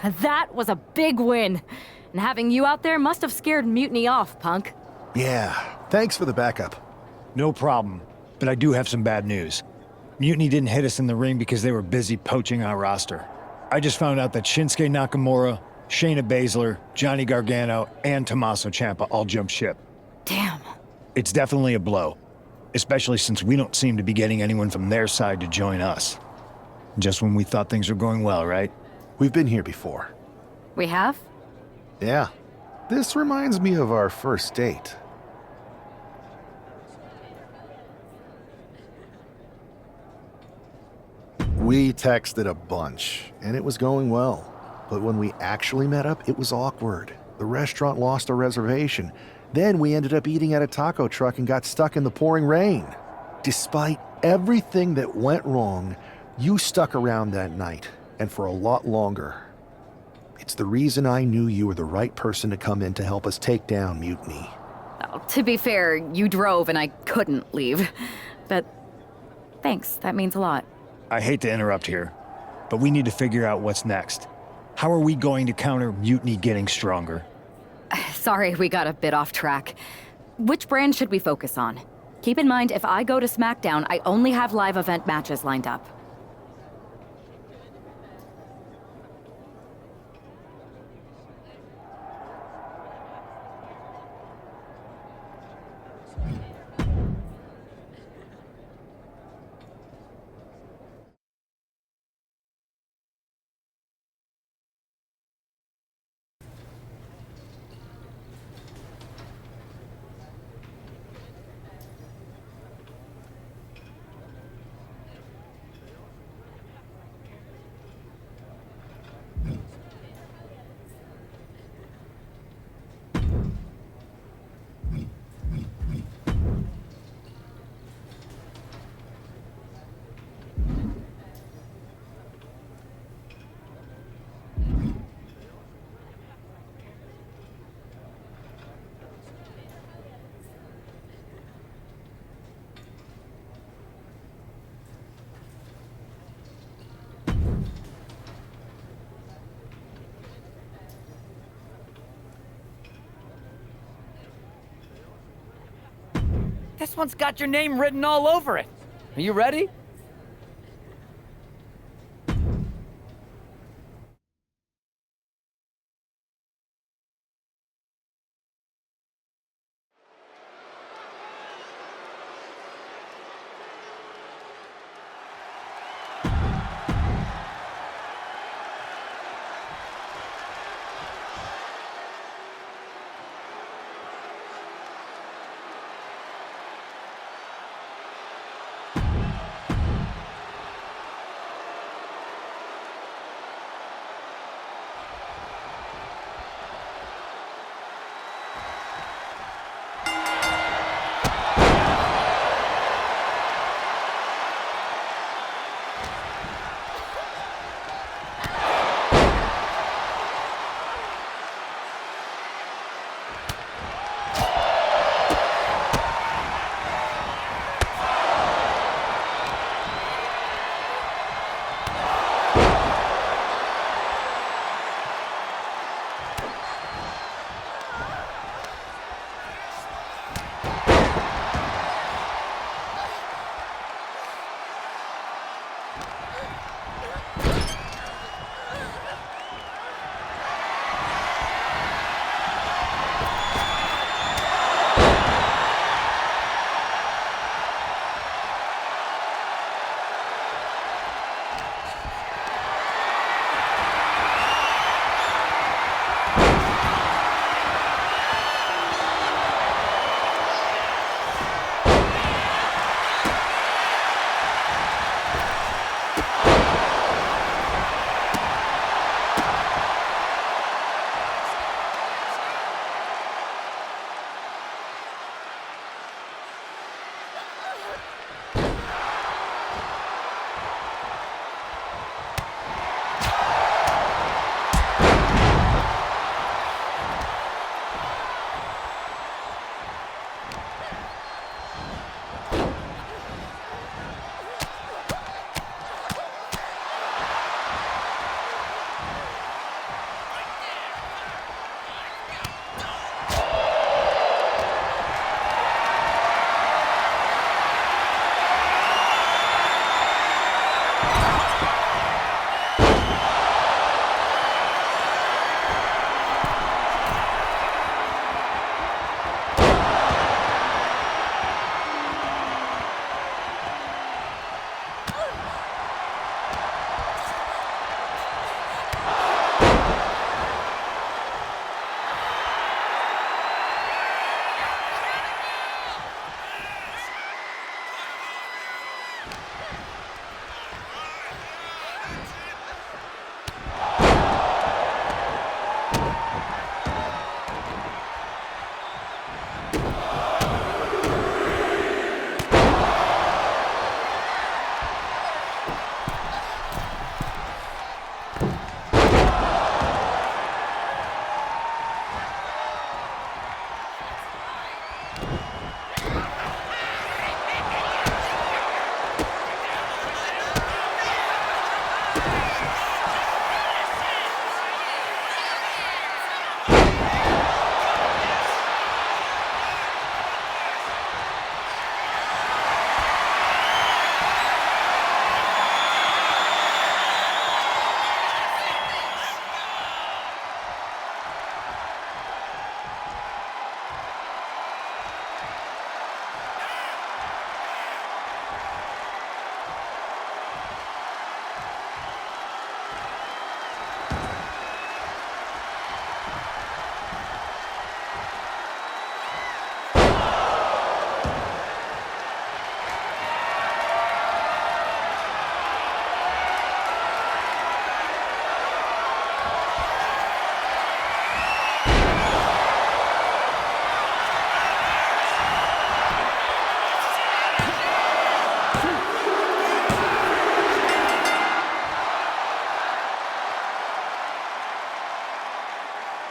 That was a big win. And having you out there must have scared Mutiny off, punk. Yeah, thanks for the backup. No problem, but I do have some bad news. Mutiny didn't hit us in the ring because they were busy poaching our roster. I just found out that Shinsuke Nakamura, Shayna Baszler, Johnny Gargano, and Tommaso Ciampa all jumped ship. Damn. It's definitely a blow, especially since we don't seem to be getting anyone from their side to join us. Just when we thought things were going well, right? We've been here before. We have? Yeah. This reminds me of our first date. We texted a bunch, and it was going well. But when we actually met up, it was awkward. The restaurant lost a reservation. Then we ended up eating at a taco truck and got stuck in the pouring rain. Despite everything that went wrong, you stuck around that night, and for a lot longer. It's the reason I knew you were the right person to come in to help us take down Mutiny. Oh, to be fair, you drove and I couldn't leave. But thanks, that means a lot. I hate to interrupt here, but we need to figure out what's next. How are we going to counter Mutiny getting stronger? Sorry, we got a bit off track. Which brand should we focus on? Keep in mind, if I go to SmackDown, I only have live event matches lined up. This one's got your name written all over it. Are you ready?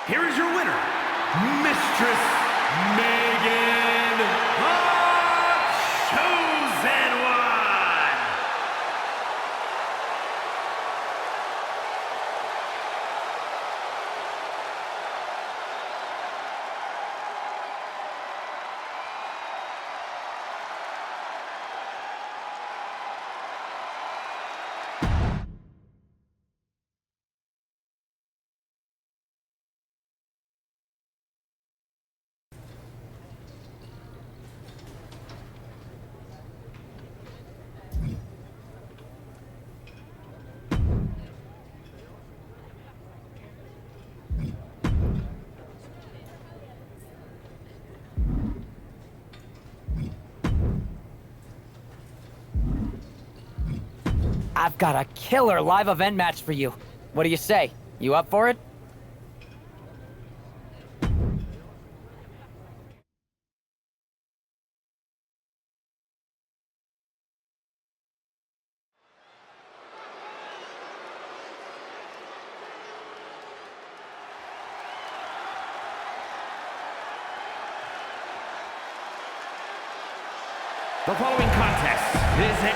Here is your winner, Mistress Megan, the Chosen One. I've got a killer live event match for you. What do you say? You up for it? The following contest is it.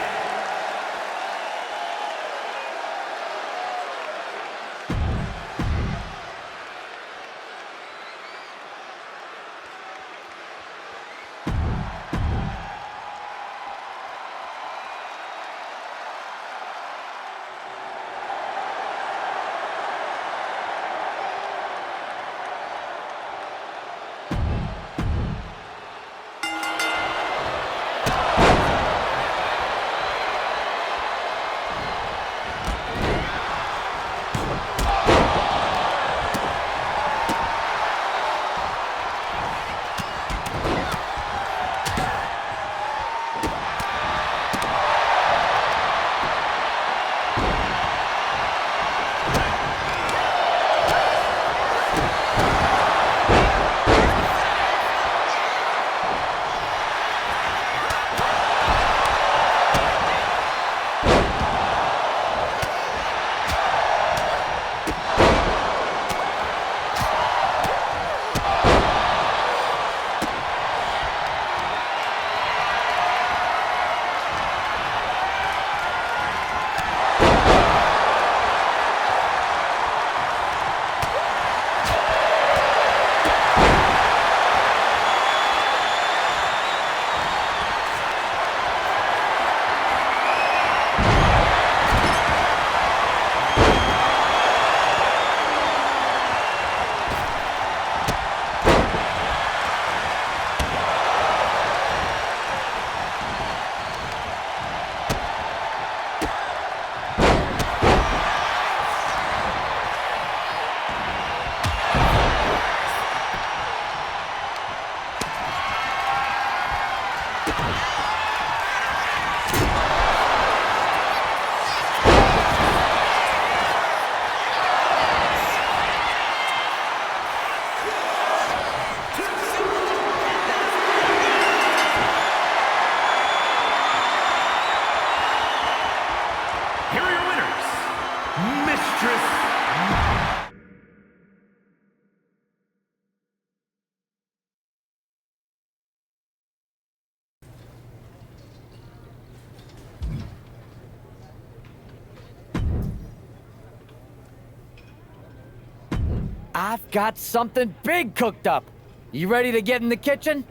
I've got something big cooked up. You ready to get in the kitchen?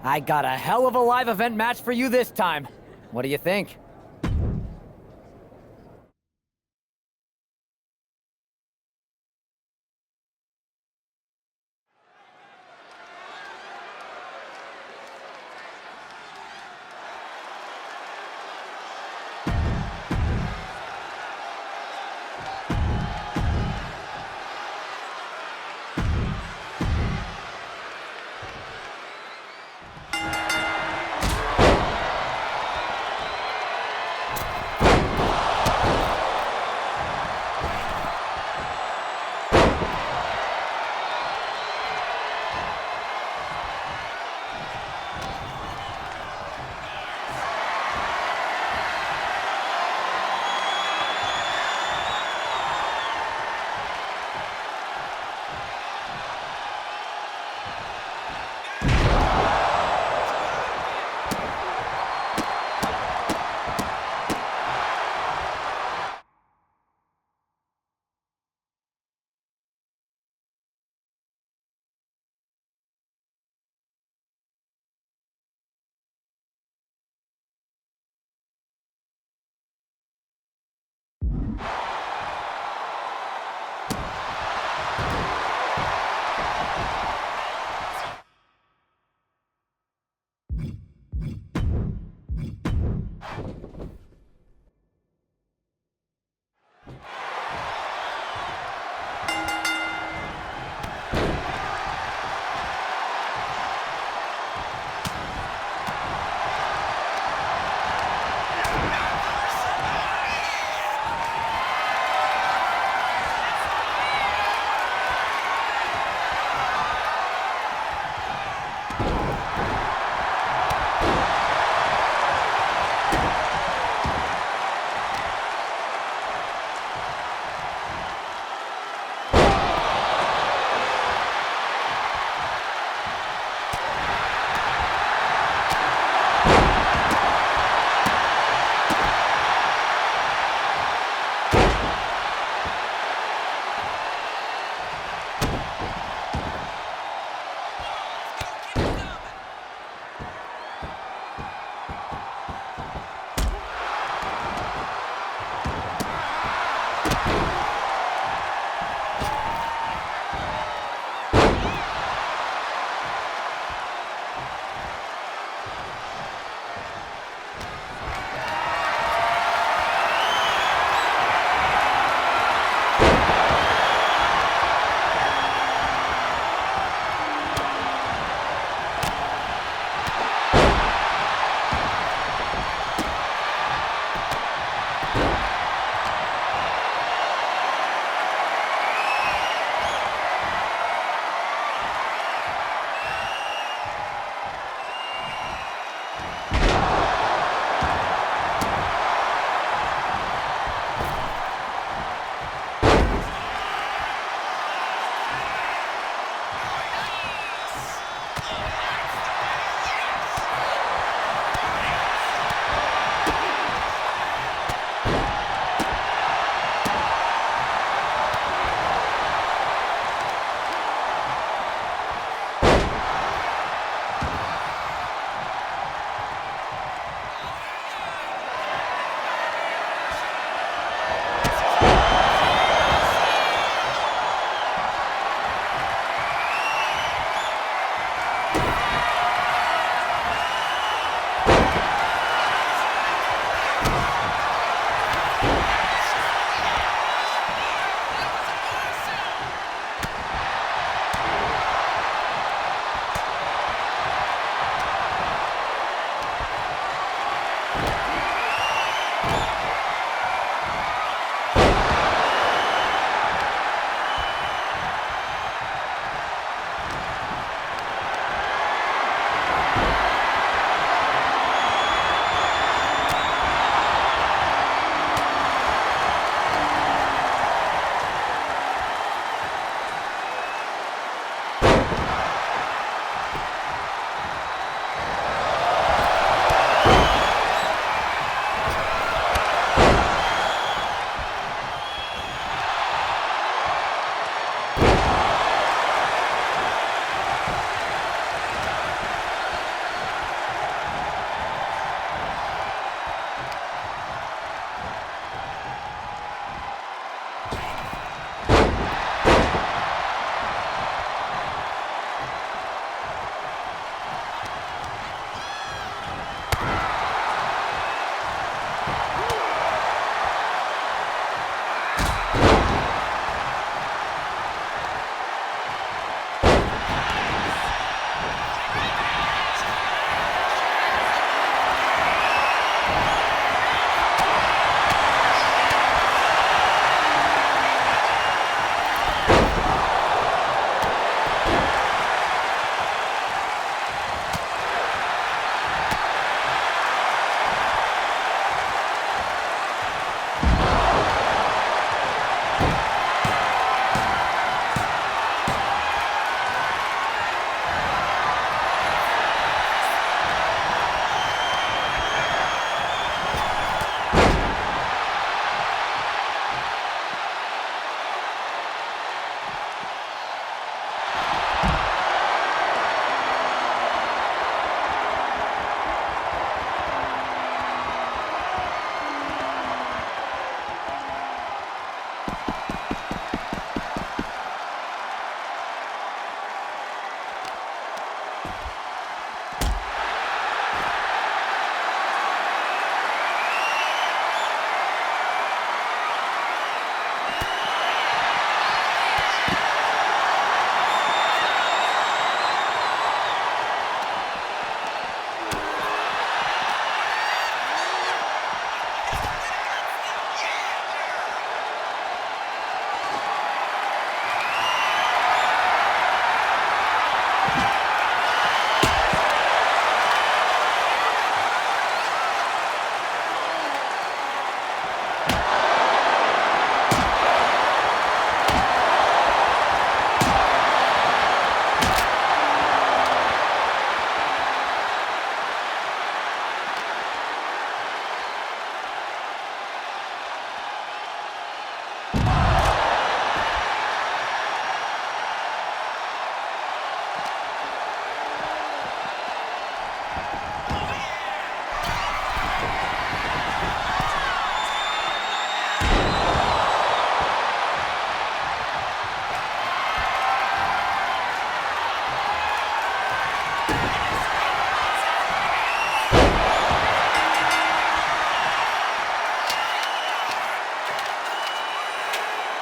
I got a hell of a live event match for you this time. What do you think?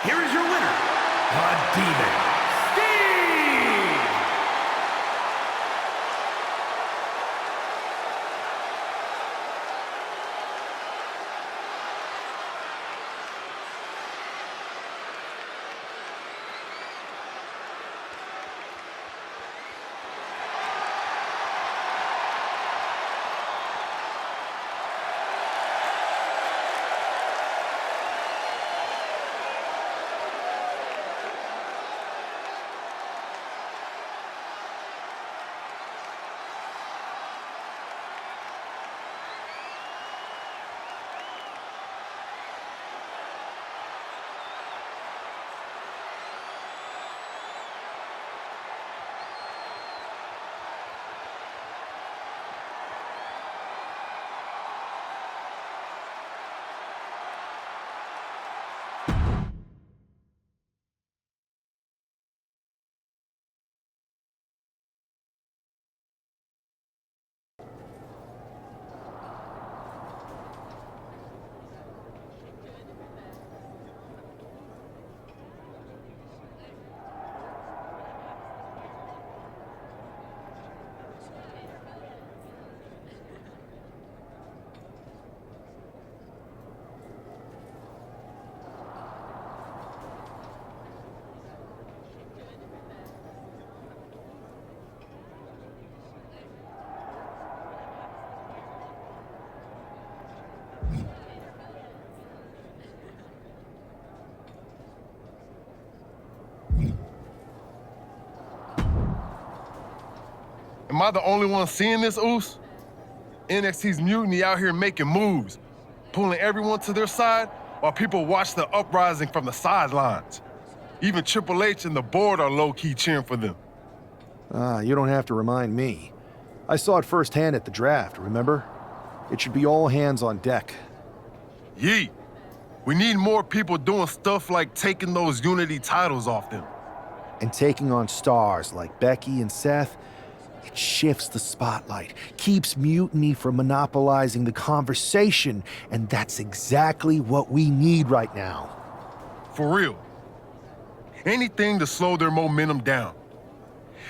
Here is your winner, the Demon, Steve! Am I the only one seeing this, Oos? NXT's Mutiny out here making moves, pulling everyone to their side while people watch the uprising from the sidelines. Even Triple H and the board are low-key cheering for them. You don't have to remind me. I saw it firsthand at the draft, remember? It should be all hands on deck. Yeet. We need more people doing stuff like taking those Unity titles off them. And taking on stars like Becky and Seth, it shifts the spotlight, keeps Mutiny from monopolizing the conversation, and that's exactly what we need right now. For real. Anything to slow their momentum down.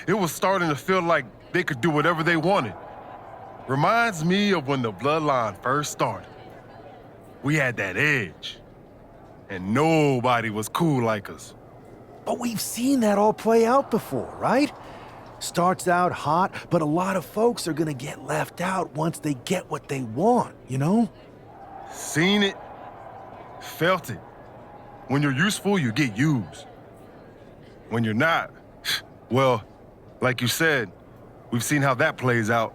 It was starting to feel like they could do whatever they wanted. Reminds me of when the Bloodline first started. We had that edge, and nobody was cool like us. But we've seen that all play out before, right? Starts out hot, but a lot of folks are gonna get left out once they get what they want, you know? Seen it, felt it. When you're useful, you get used. When you're not, well, like you said, we've seen how that plays out.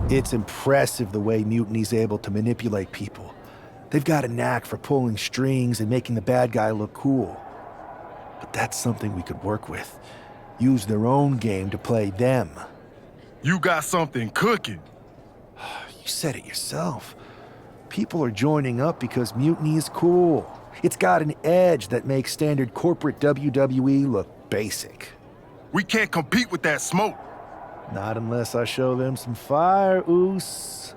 It's impressive the way Mutiny's able to manipulate people. They've got a knack for pulling strings and making the bad guy look cool. But that's something we could work with. Use their own game to play them. You got something cooking. You said it yourself. People are joining up because Mutiny is cool. It's got an edge that makes standard corporate WWE look basic. We can't compete with that smoke. Not unless I show them some fire, Oos.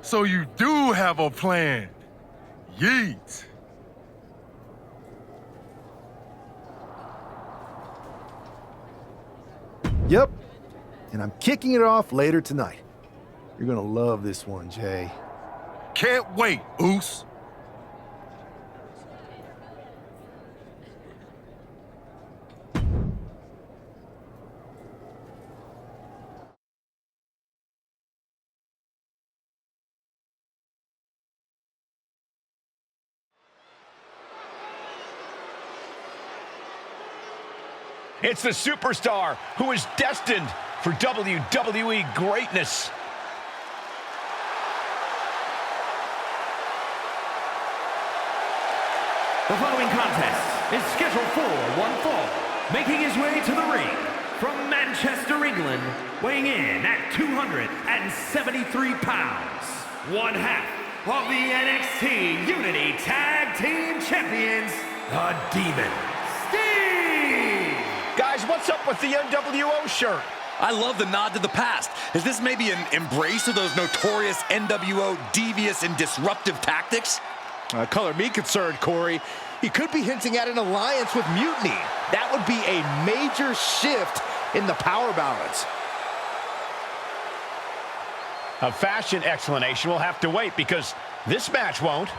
So you do have a plan. Yeet. Yep. And I'm kicking it off later tonight. You're gonna love this one, Jay. Can't wait, Oos. It's the superstar who is destined for WWE greatness. The following contest is scheduled for one fall. Making his way to the ring from Manchester, England, weighing in at 273 pounds, one half of the NXT Unity Tag Team Champions, the Demon, Steve! Guys, what's up with the NWO shirt? I love the nod to the past. Is this maybe an embrace of those notorious NWO devious and disruptive tactics? Color me concerned, Corey. He could be hinting at an alliance with Mutiny. That would be a major shift in the power balance. A fashion explanation will have to wait because this match won't.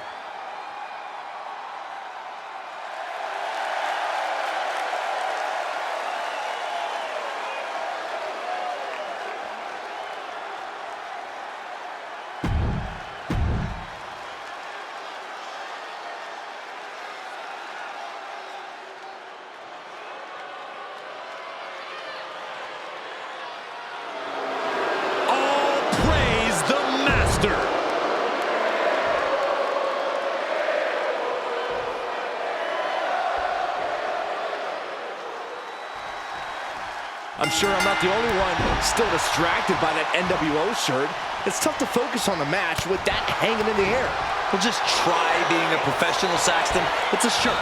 I'm sure I'm not the only one still distracted by that NWO shirt. It's tough to focus on the match with that hanging in the air. Well, just try being a professional, Saxton. It's a shirt.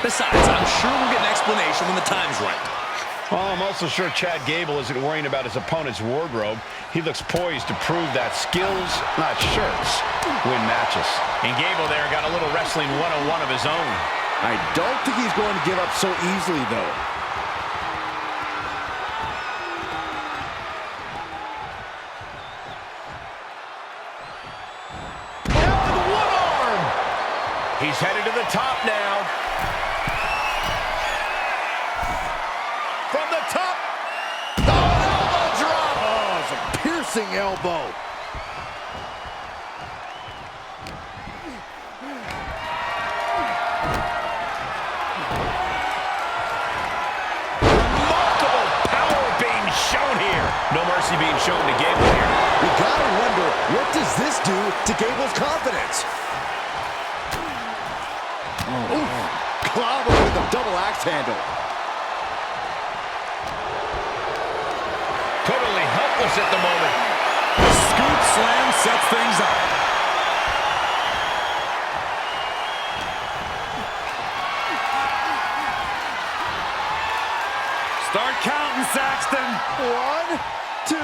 Besides, I'm sure we'll get an explanation when the time's right. Well, I'm also sure Chad Gable isn't worrying about his opponent's wardrobe. He looks poised to prove that skills, not shirts, win matches. And Gable there got a little wrestling 101 of his own. I don't think he's going to give up so easily, though. He's headed to the top now. From the top. Oh, elbow drop. Oh, it's a piercing elbow. Remarkable power being shown here. No mercy being shown to Gable here. We gotta wonder, what does this do to Gable's confidence? Clobber with a double axe handle. Totally helpless at the moment. The scoop slam sets things up. Start counting, Saxton. 1, 2,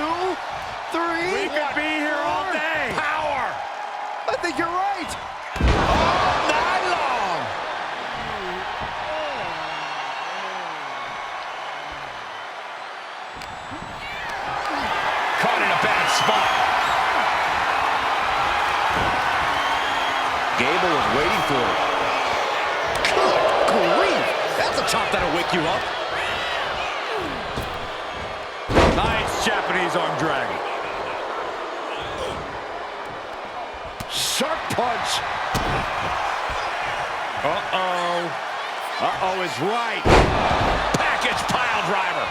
3. We could be here all day. Power. I think you're right. All night long. Caught in a bad spot. Gable was waiting for it. Good grief. That's a chop that'll wake you up. Nice Japanese arm drag. Sharp punch. Uh-oh. Uh-oh is right. Package pile driver.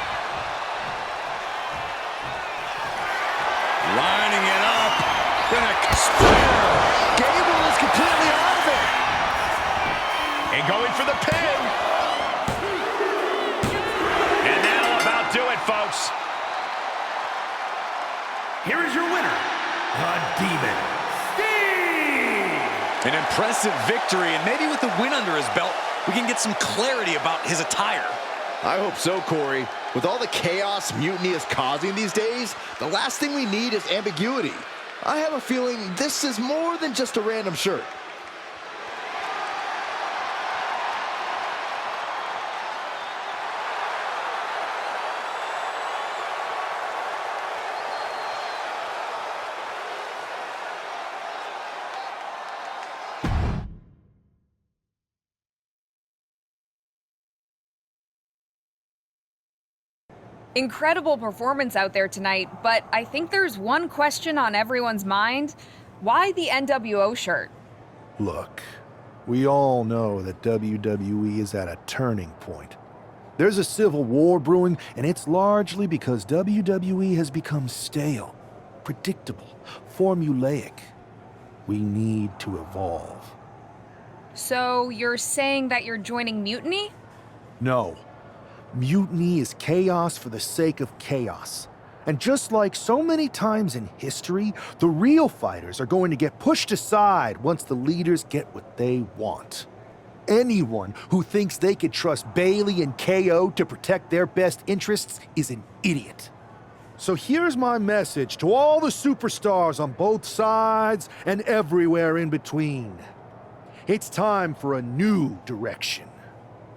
Lining it up. Gonna spear. Gable is completely out of it. And going for the pin. house. Here is your winner, the Demon, Steve! An impressive victory, and maybe with the win under his belt, we can get some clarity about his attire. I hope so, Corey. With all the chaos Mutiny is causing these days, the last thing we need is ambiguity. I have a feeling this is more than just a random shirt. Incredible performance out there tonight, but I think there's one question on everyone's mind. Why the NWO shirt? Look, we all know that WWE is at a turning point. There's a civil war brewing, and it's largely because WWE has become stale, predictable, formulaic. We need to evolve. So you're saying that you're joining Mutiny? No. Mutiny is chaos for the sake of chaos. And just like so many times in history, the real fighters are going to get pushed aside once the leaders get what they want. Anyone who thinks they could trust Bailey and KO to protect their best interests is an idiot. So here's my message to all the superstars on both sides and everywhere in between. It's time for a new direction.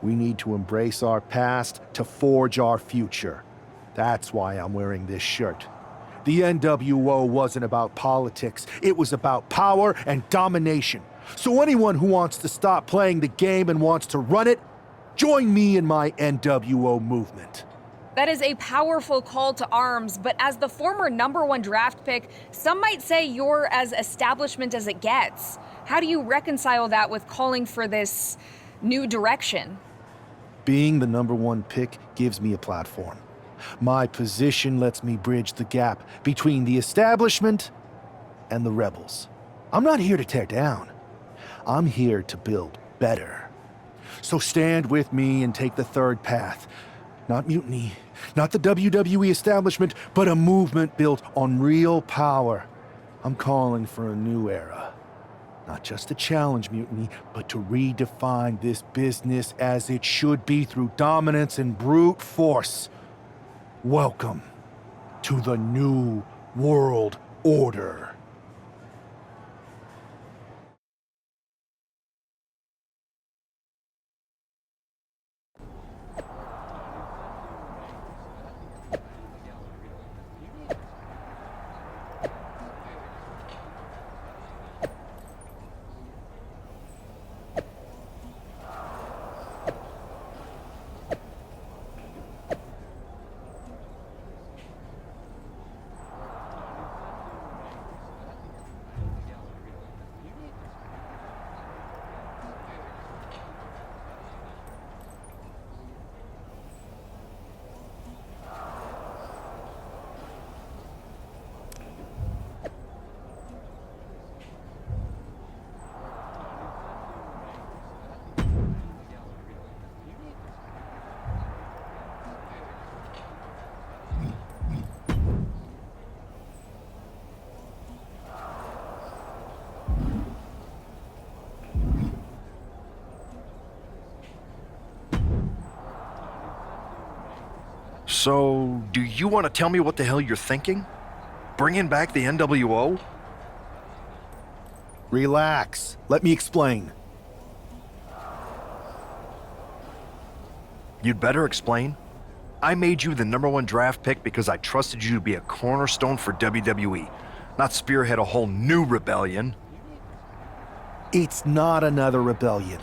We need to embrace our past to forge our future. That's why I'm wearing this shirt. The NWO wasn't about politics. It was about power and domination. So anyone who wants to stop playing the game and wants to run it, join me in my NWO movement. That is a powerful call to arms, but as the former #1 draft pick, some might say you're as establishment as it gets. How do you reconcile that with calling for this new direction? Being the #1 pick gives me a platform. My position lets me bridge the gap between the establishment and the rebels. I'm not here to tear down. I'm here to build better. So stand with me and take the third path. Not mutiny, not the WWE establishment, but a movement built on real power. I'm calling for a new era. Not just to challenge mutiny, but to redefine this business as it should be through dominance and brute force. Welcome to the New World Order. So, do you want to tell me what the hell you're thinking? Bringing back the NWO? Relax. Let me explain. You'd better explain. I made you the #1 draft pick because I trusted you to be a cornerstone for WWE, not spearhead a whole new rebellion. It's not another rebellion.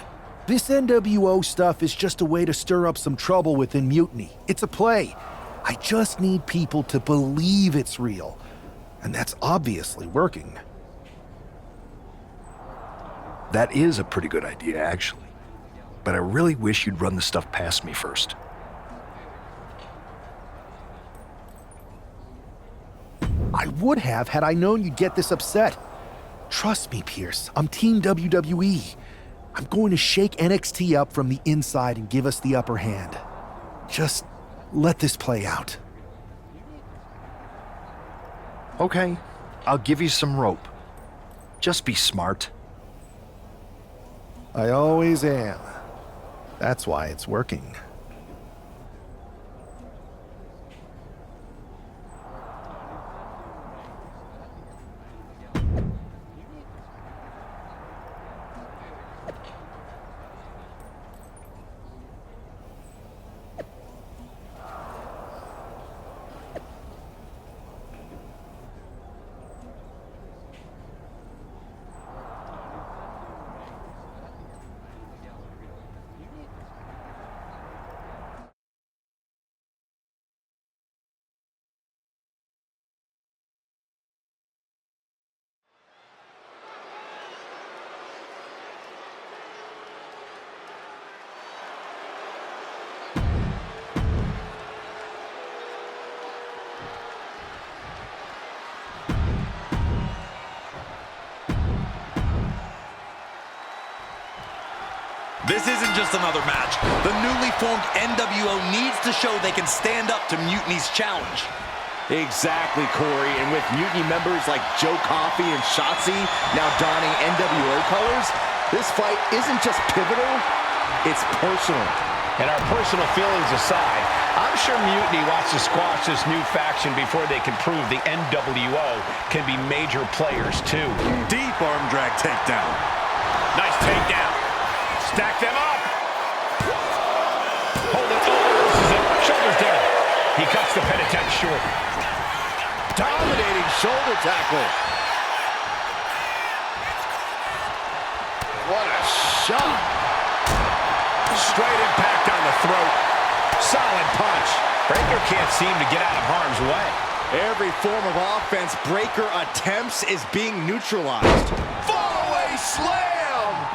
This NWO stuff is just a way to stir up some trouble within Mutiny. It's a play. I just need people to believe it's real. And that's obviously working. That is a pretty good idea, actually. But I really wish you'd run the stuff past me first. I would have had I known you'd get this upset. Trust me, Pierce. I'm Team WWE. I'm going to shake NXT up from the inside and give us the upper hand. Just let this play out. Okay, I'll give you some rope. Just be smart. I always am. That's why it's working. This isn't just another match. The newly formed NWO needs to show they can stand up to Mutiny's challenge. Exactly, Corey. And with Mutiny members like Joe Coffey and Shotzi now donning NWO colors, this fight isn't just pivotal, it's personal. And our personal feelings aside, I'm sure Mutiny wants to squash this new faction before they can prove the NWO can be major players too. Deep arm drag takedown. Nice takedown. Stack them up. Hold it. Oh, this is it. Shoulders down. He cuts the pin attempt short. Dominating shoulder tackle. What a shot. Straight impact on the throat. Solid punch. Breaker can't seem to get out of harm's way. Every form of offense Breaker attempts is being neutralized. Fallaway slam!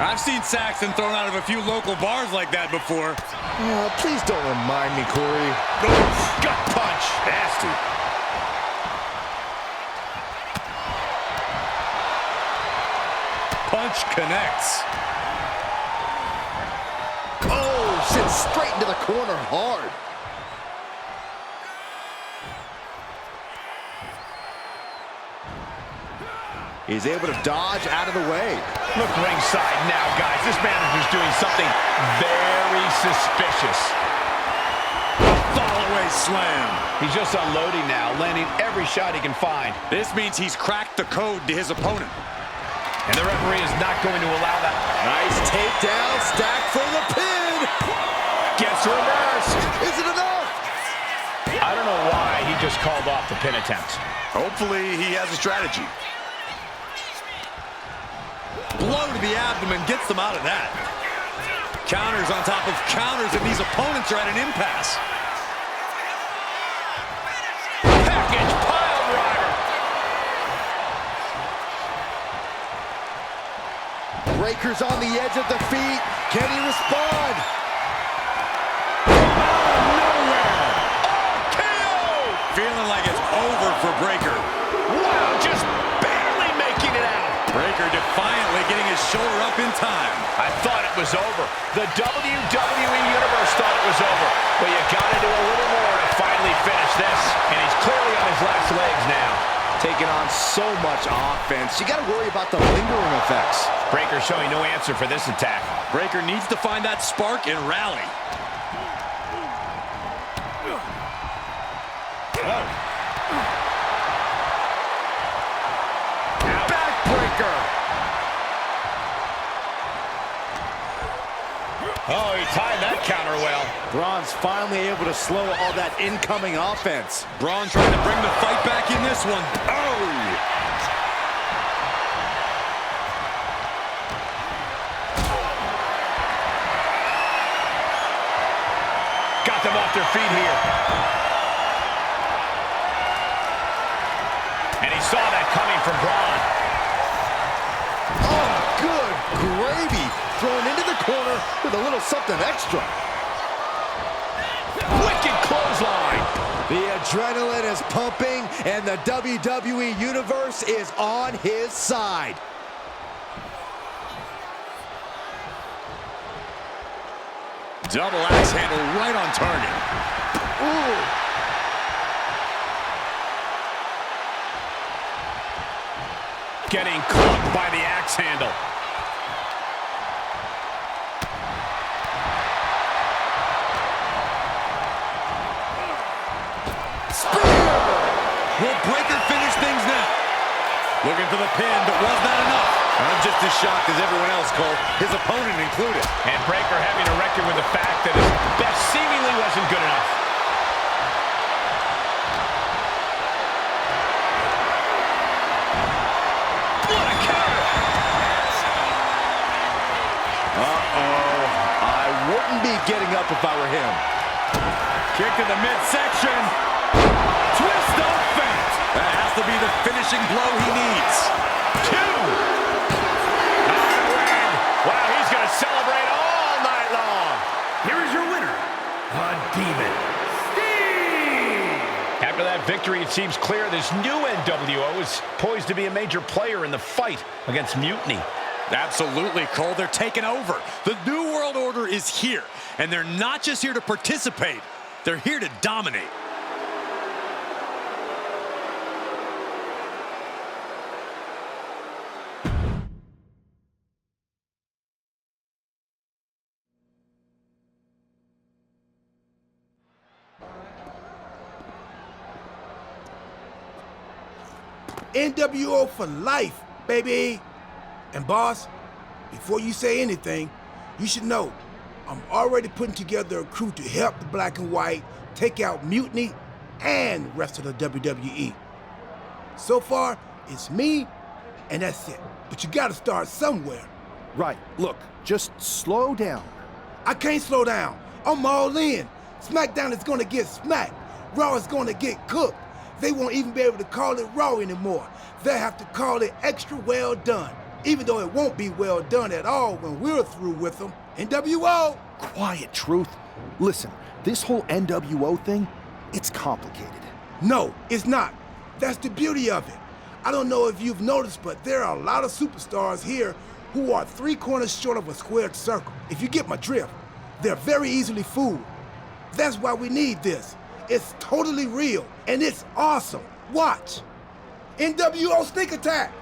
I've seen Saxton thrown out of a few local bars like that before. Please don't remind me, Corey. Gut punch. Nasty. Punch connects. Oh, sent straight into the corner hard. He's able to dodge out of the way. Look ringside now, guys. This manager's doing something very suspicious. Fallaway slam. He's just unloading now, landing every shot he can find. This means he's cracked the code to his opponent. And the referee is not going to allow that. Nice takedown, stack for the pin. Gets reversed. Is it enough? I don't know why he just called off the pin attempt. Hopefully he has a strategy. Blow to the abdomen gets them out of that. Counters on top of counters, and these opponents are at an impasse. Package pile driver. Breaker's on the edge of defeat. Can he respond? Nowhere. KO. Feeling like it's over for Breaker. Wow, just barely making it out. Breaker defiantly getting his shoulder up in time. I thought it was over. The WWE Universe thought it was over. But you got to do a little more to finally finish this. And he's clearly on his last legs now. Taking on so much offense, you got to worry about the lingering effects. Breaker showing no answer for this attack. Breaker needs to find that spark and rally. Backbreaker. Oh, he timed that counter well. Braun's finally able to slow all that incoming offense. Braun trying to bring the fight back in this one. Oh! Got them off their feet here. And he saw that coming from Braun. Oh, good gravy. Thrown into the corner with a little something extra. Wicked clothesline. The adrenaline is pumping, and the WWE Universe is on his side. Double axe handle right on target. Ooh. getting caught by the axe handle. Will Breaker finish things now? Looking for the pin, but was not enough. I'm just as shocked as everyone else, Cole, his opponent included. And Breaker having to reckon with the fact that his best seemingly wasn't good enough. What a counter! Uh-oh. I wouldn't be getting up if I were him. Kick to the midsection. Twist of fate. That has to be the finishing blow he needs. 2. Wow, he's going to celebrate all night long. Here is your winner, the Demon, Steve! After that victory, it seems clear this new NWO is poised to be a major player in the fight against Mutiny. Absolutely, Cole. They're taking over. The New World Order is here, and they're not just here to participate. They're here to dominate. NWO for life, baby. And boss, before you say anything, you should know I'm already putting together a crew to help the Black and White take out Mutiny and rest of the WWE. So far, it's me, and that's it. But you gotta start somewhere. Right. Look, just slow down. I can't slow down. I'm all in. SmackDown is gonna get smacked. Raw is gonna get cooked. They won't even be able to call it Raw anymore. They'll have to call it Extra Well Done, even though it won't be well done at all when we're through with them. NWO! Quiet, Truth. Listen, this whole NWO thing, it's complicated. No, it's not. That's the beauty of it. I don't know if you've noticed, but there are a lot of superstars here who are 3 corners short of a squared circle. If you get my drift, they're very easily fooled. That's why we need this. It's totally real, and it's awesome. Watch. NWO Sneak Attack!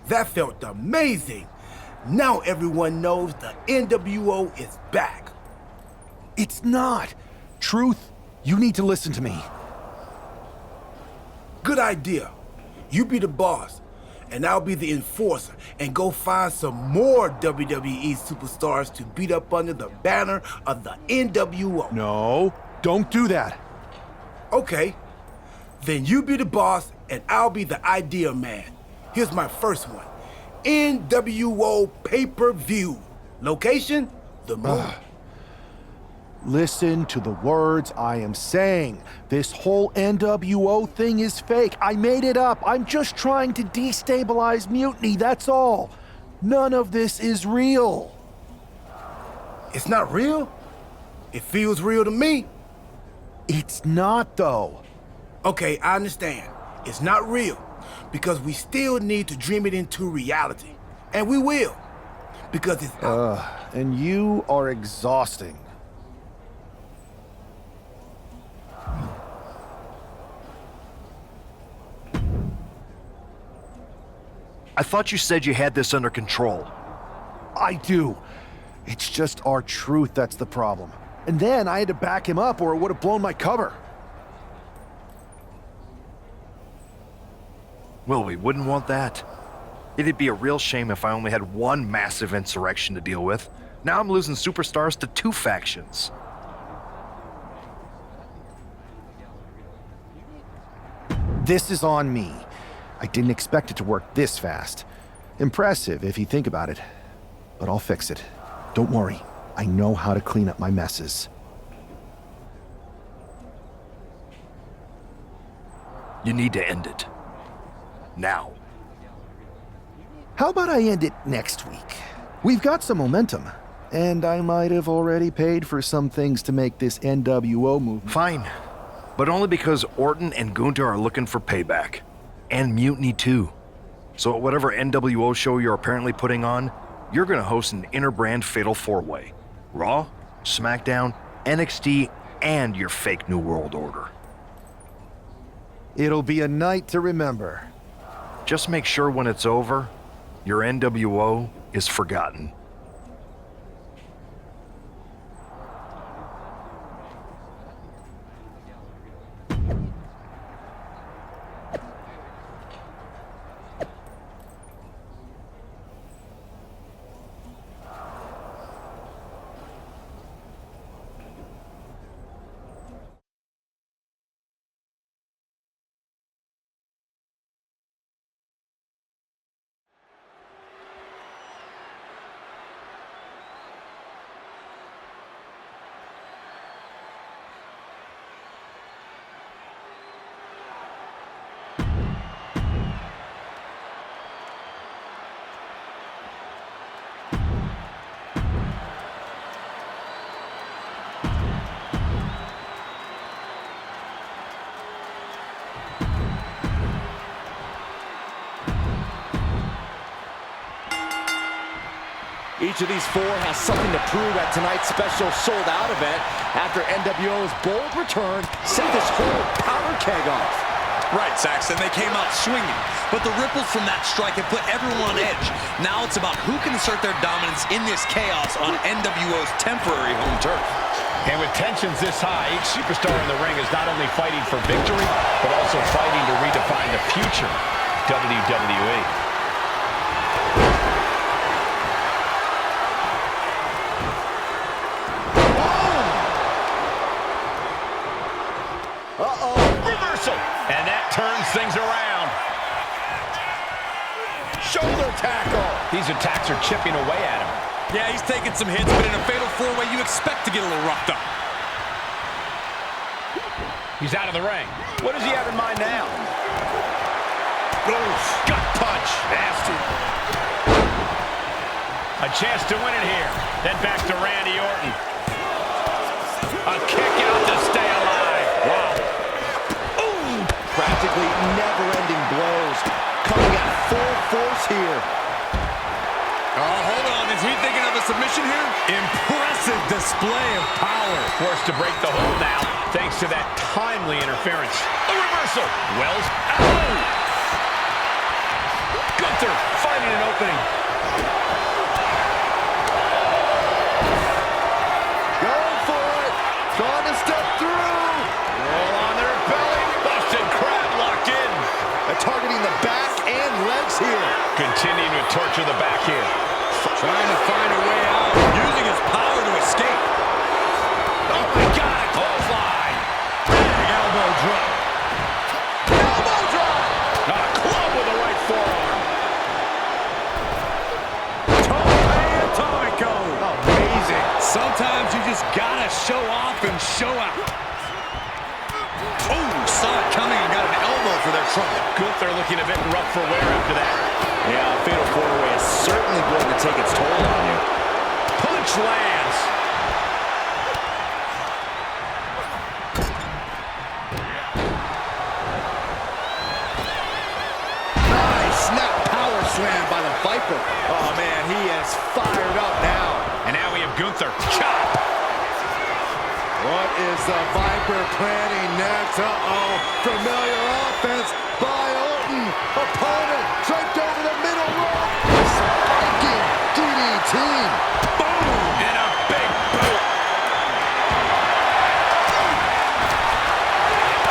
That felt amazing. Now everyone knows the NWO is back. It's not. Truth, you need to listen to me. Good idea. You be the boss, and I'll be the enforcer, and go find some more WWE superstars to beat up under the banner of the NWO. No, don't do that. Okay. Then you be the boss, and I'll be the idea man. Here's my first one. NWO pay-per-view. Location? The moon. Listen to the words I am saying. This whole NWO thing is fake. I made it up. I'm just trying to destabilize Mutiny, that's all. None of this is real. It's not real? It feels real to me. It's not, though. Okay, I understand. It's not real, because we still need to dream it into reality. And we will, because it's... And you are exhausting. I thought you said you had this under control. I do. It's just our truth that's the problem. And then I had to back him up or it would have blown my cover. Well, we wouldn't want that. It'd be a real shame if I only had one massive insurrection to deal with. Now I'm losing superstars to two factions. This is on me. I didn't expect it to work this fast. Impressive if you think about it. But I'll fix it. Don't worry. I know how to clean up my messes. You need to end it. Now. How about I end it next week? We've got some momentum. And I might have already paid for some things to make this NWO move. Fine. But only because Orton and Gunther are looking for payback. And Mutiny too. So at whatever NWO show you're apparently putting on, you're gonna host an inter-brand fatal four-way. Raw, SmackDown, NXT, and your fake New World Order. It'll be a night to remember. Just make sure when it's over, your NWO is forgotten. Each of these four has something to prove at tonight's special sold-out event after NWO's bold return set this whole powder keg off. Right, Saxton, they came out swinging, but the ripples from that strike have put everyone on edge. Now it's about who can assert their dominance in this chaos on NWO's temporary home turf. And with tensions this high, each superstar in the ring is not only fighting for victory, but also fighting to redefine the future WWE. And that turns things around. Shoulder tackle. These attacks are chipping away at him. Yeah, he's taking some hits, but in a fatal four-way, you expect to get a little roughed up. He's out of the ring. What does he have in mind now? Oh, gut punch. Nasty. A chance to win it here. Then back to Randy Orton. A kick out to stay alive. Wow. Practically never-ending blows coming at full force here. Oh, hold on. Is he thinking of a submission here? Impressive display of power. Forced to break the hold now, thanks to that timely interference. A reversal. Wells. Oh! Gunther finding an opening. Going for it. Trying to step through. Roll on their belly. Busted crab locked in. Targeting the back and legs here. Continuing to torture the back here. Trying to find a way out. Using his power to escape. Oh my God, a clothesline. Elbow drop. Elbow drop. A club with the right forearm. Atomico. Amazing. Sometimes you just gotta show off and show out. Oh, saw it coming and got an elbow for their trouble. Gunther looking a bit rough for wear after that. Yeah, a fatal four-way is certainly going to take its toll on you. Punch lands. Nice snap power slam by the Viper. Oh, man, he is fired up now. And now we have Gunther. Chop. What is the Viper planning next? Uh-oh, familiar offense by Orton. Opponent draped over the middle rope. Spiking DDT. Boom. And a big boot.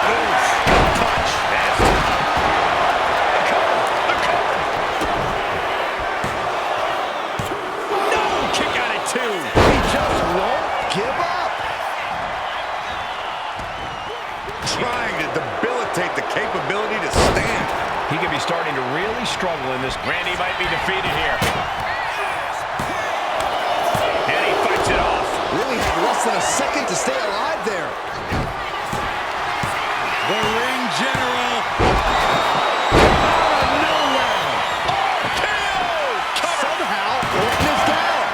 Oof. Punch. That's the cover. The cover. No. Kick out at 2. He just won't give up. Trying to debilitate the capability to stand. He could be starting to really struggle in this. Randy might be defeated here. And he fights it off. Really had less than a second to stay alive there. The ring general. Out of nowhere. KO! Somehow, Orton is down.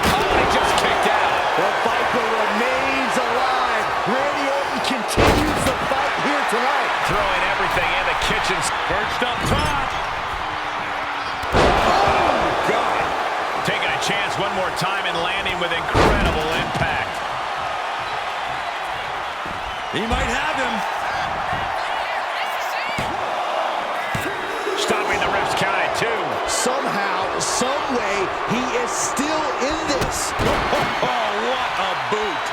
Oh, he just kicked out. The Viper remains alive. Randy Orton continues the fight here tonight. Throwing everything in the kitchen. Perched up top. Oh, God. Taking a chance one more time and landing with incredible impact. He might have him. Stopping the ref's count at 2. Somehow, some way, he is still in this. Oh, what a boot.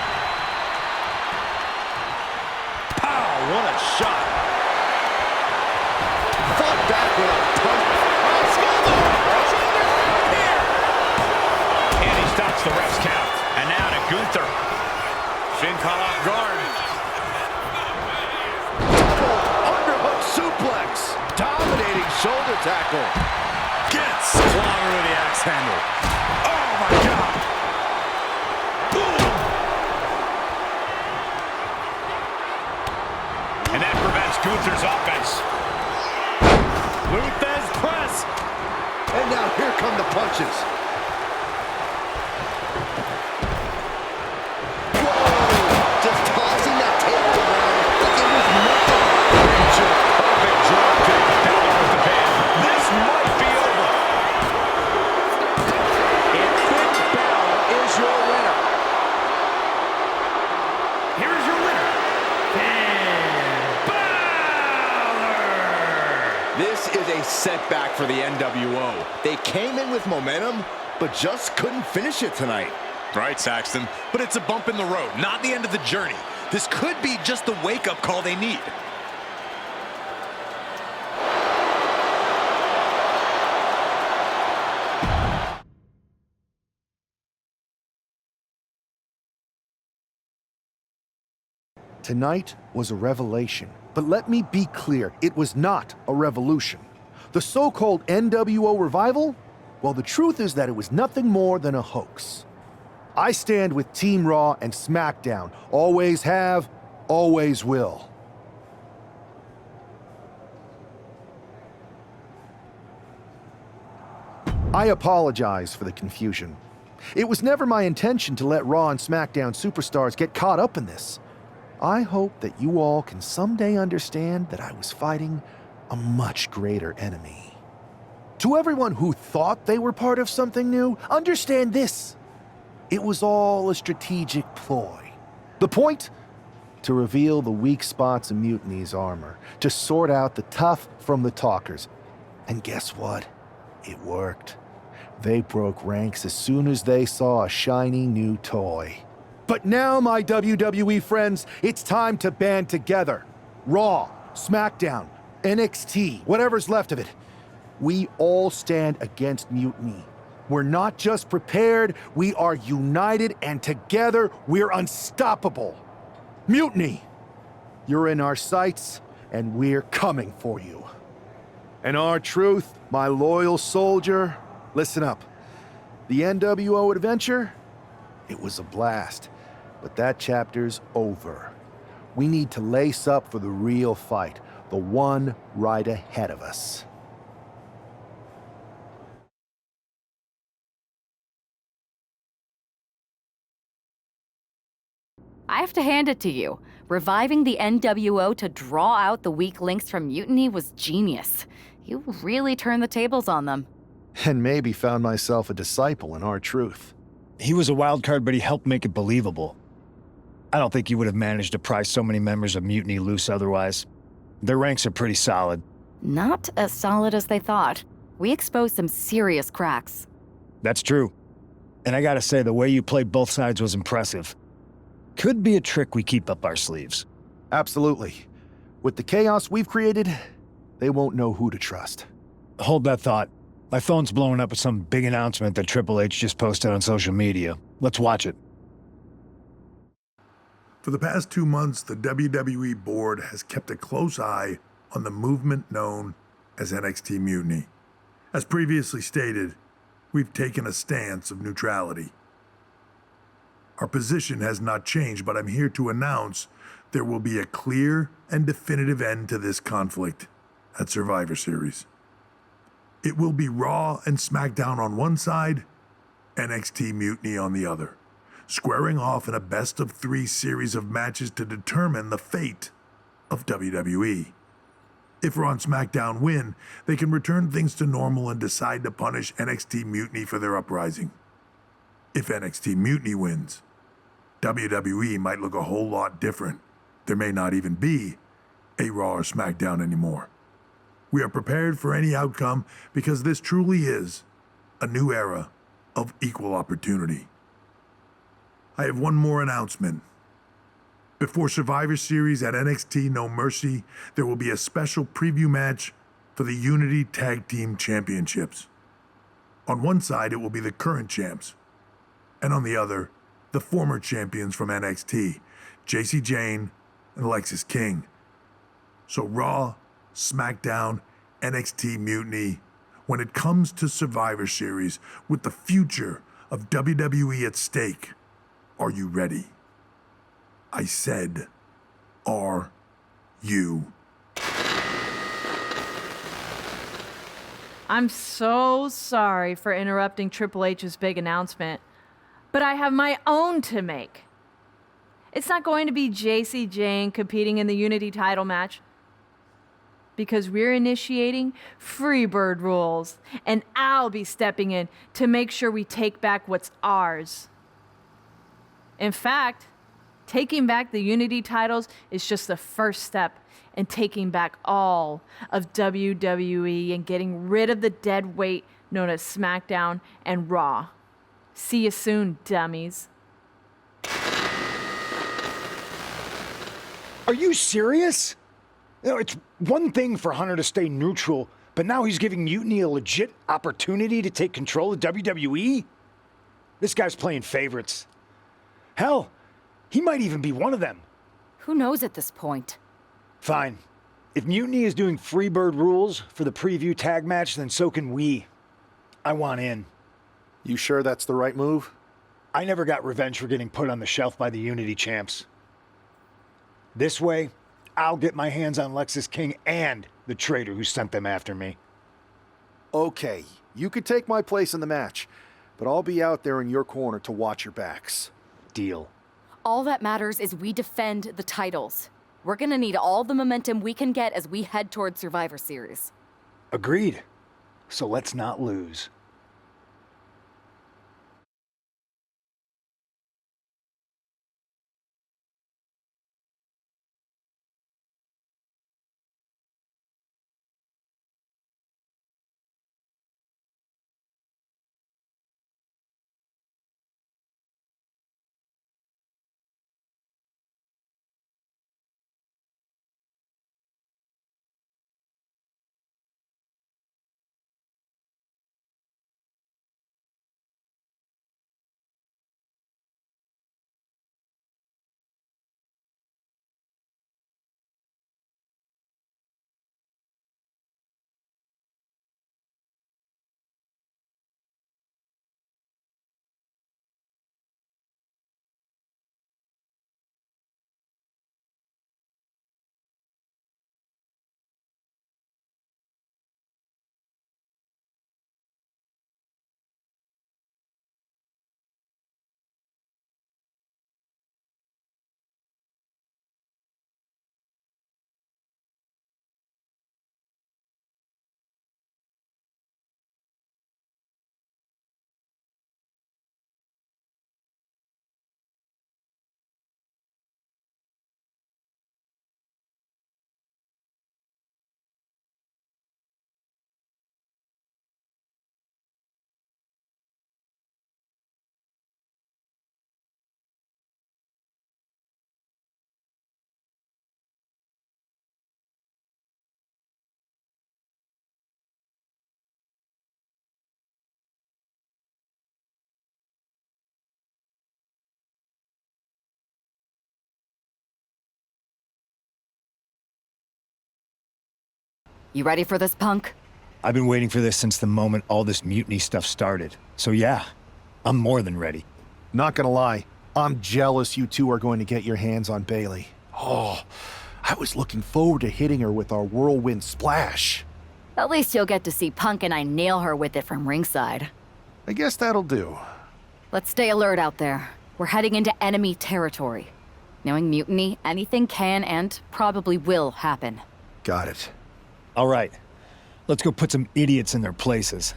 Pow, what a shot. Fought back with a punch. And he stops the ref's count. And now to Gunther. Finn caught off guard. Double underhook suplex. Dominating shoulder tackle. Gets clobbered with the axe handle. Oh, my God. Boom. And that prevents Gunther's offense. Luthez press. And now here come the punches. Whoa! Just tossing that table around like it was nothing. Perfect drop kick. Down with the pin. This might be over. And Finn Balor is your winner. Here is your winner, Finn Balor. This is a setback for the NWO. They came in with momentum, but just couldn't finish it tonight. Right, Saxton. But it's a bump in the road, not the end of the journey. This could be just the wake-up call they need. Tonight was a revelation. But let me be clear, it was not a revolution. The so-called NWO revival? Well, the truth is that it was nothing more than a hoax. I stand with Team Raw and SmackDown. Always have, always will. I apologize for the confusion. It was never my intention to let Raw and SmackDown superstars get caught up in this. I hope that you all can someday understand that I was fighting a much greater enemy. To everyone who thought they were part of something new, understand this. It was all a strategic ploy. The point? To reveal the weak spots in Mutiny's armor, to sort out the tough from the talkers. And guess what? It worked. They broke ranks as soon as they saw a shiny new toy. But now, my WWE friends, it's time to band together. Raw, SmackDown, NXT, whatever's left of it. We all stand against mutiny. We're not just prepared, we are united, and together we're unstoppable. Mutiny! You're in our sights, and we're coming for you. And R-Truth, my loyal soldier, listen up. The NWO adventure? It was a blast, but that chapter's over. We need to lace up for the real fight, the one right ahead of us. I have to hand it to you. Reviving the NWO to draw out the weak links from Mutiny was genius. You really turned the tables on them. And maybe found myself a disciple in R-Truth. He was a wild card, but he helped make it believable. I don't think you would have managed to pry so many members of Mutiny loose otherwise. Their ranks are pretty solid. Not as solid as they thought. We exposed some serious cracks. That's true. And I gotta say, the way you played both sides was impressive. Could be a trick we keep up our sleeves. Absolutely. With the chaos we've created, they won't know who to trust. Hold that thought. My phone's blowing up with some big announcement that Triple H just posted on social media. Let's watch it. For the past 2 months, the WWE board has kept a close eye on the movement known as NXT Mutiny. As previously stated, we've taken a stance of neutrality. Our position has not changed, but I'm here to announce there will be a clear and definitive end to this conflict at Survivor Series. It will be Raw and SmackDown on one side, NXT Mutiny on the other, squaring off in a best-of-3 series of matches to determine the fate of WWE. If Raw and SmackDown win, they can return things to normal and decide to punish NXT Mutiny for their uprising. If NXT Mutiny wins, WWE might look a whole lot different. There may not even be a Raw or SmackDown anymore. We are prepared for any outcome because this truly is a new era of equal opportunity. I have one more announcement. Before Survivor Series at NXT No Mercy, there will be a special preview match for the Unity Tag Team Championships. On one side, it will be the current champs, and on the other, the former champions from NXT, JC Jane and Alexis King. So Raw, SmackDown, NXT Mutiny, when it comes to Survivor Series, with the future of WWE at stake, are you ready? I said, are you? I'm so sorry for interrupting Triple H's big announcement, but I have my own to make. It's not going to be JC Jane competing in the Unity title match, because we're initiating Freebird rules, and I'll be stepping in to make sure we take back what's ours. In fact, taking back the Unity titles is just the first step in taking back all of WWE and getting rid of the dead weight known as SmackDown and Raw. See you soon, dummies. Are you serious? You know, it's one thing for Hunter to stay neutral, but now he's giving Mutiny a legit opportunity to take control of WWE? This guy's playing favorites. Hell, he might even be one of them. Who knows at this point? Fine. If Mutiny is doing Freebird rules for the preview tag match, then so can we. I want in. You sure that's the right move? I never got revenge for getting put on the shelf by the Unity champs. This way, I'll get my hands on Lexis King and the traitor who sent them after me. Okay, you could take my place in the match, but I'll be out there in your corner to watch your backs. Deal. All that matters is we defend the titles. We're gonna need all the momentum we can get as we head toward Survivor Series. Agreed. So let's not lose. You ready for this, punk? I've been waiting for this since the moment all this mutiny stuff started. So yeah, I'm more than ready. Not gonna lie, I'm jealous you two are going to get your hands on Bailey. Oh, I was looking forward to hitting her with our whirlwind splash. At least you'll get to see Punk and I nail her with it from ringside. I guess that'll do. Let's stay alert out there. We're heading into enemy territory. Knowing mutiny, anything can and probably will happen. Got it. All right, let's go put some idiots in their places.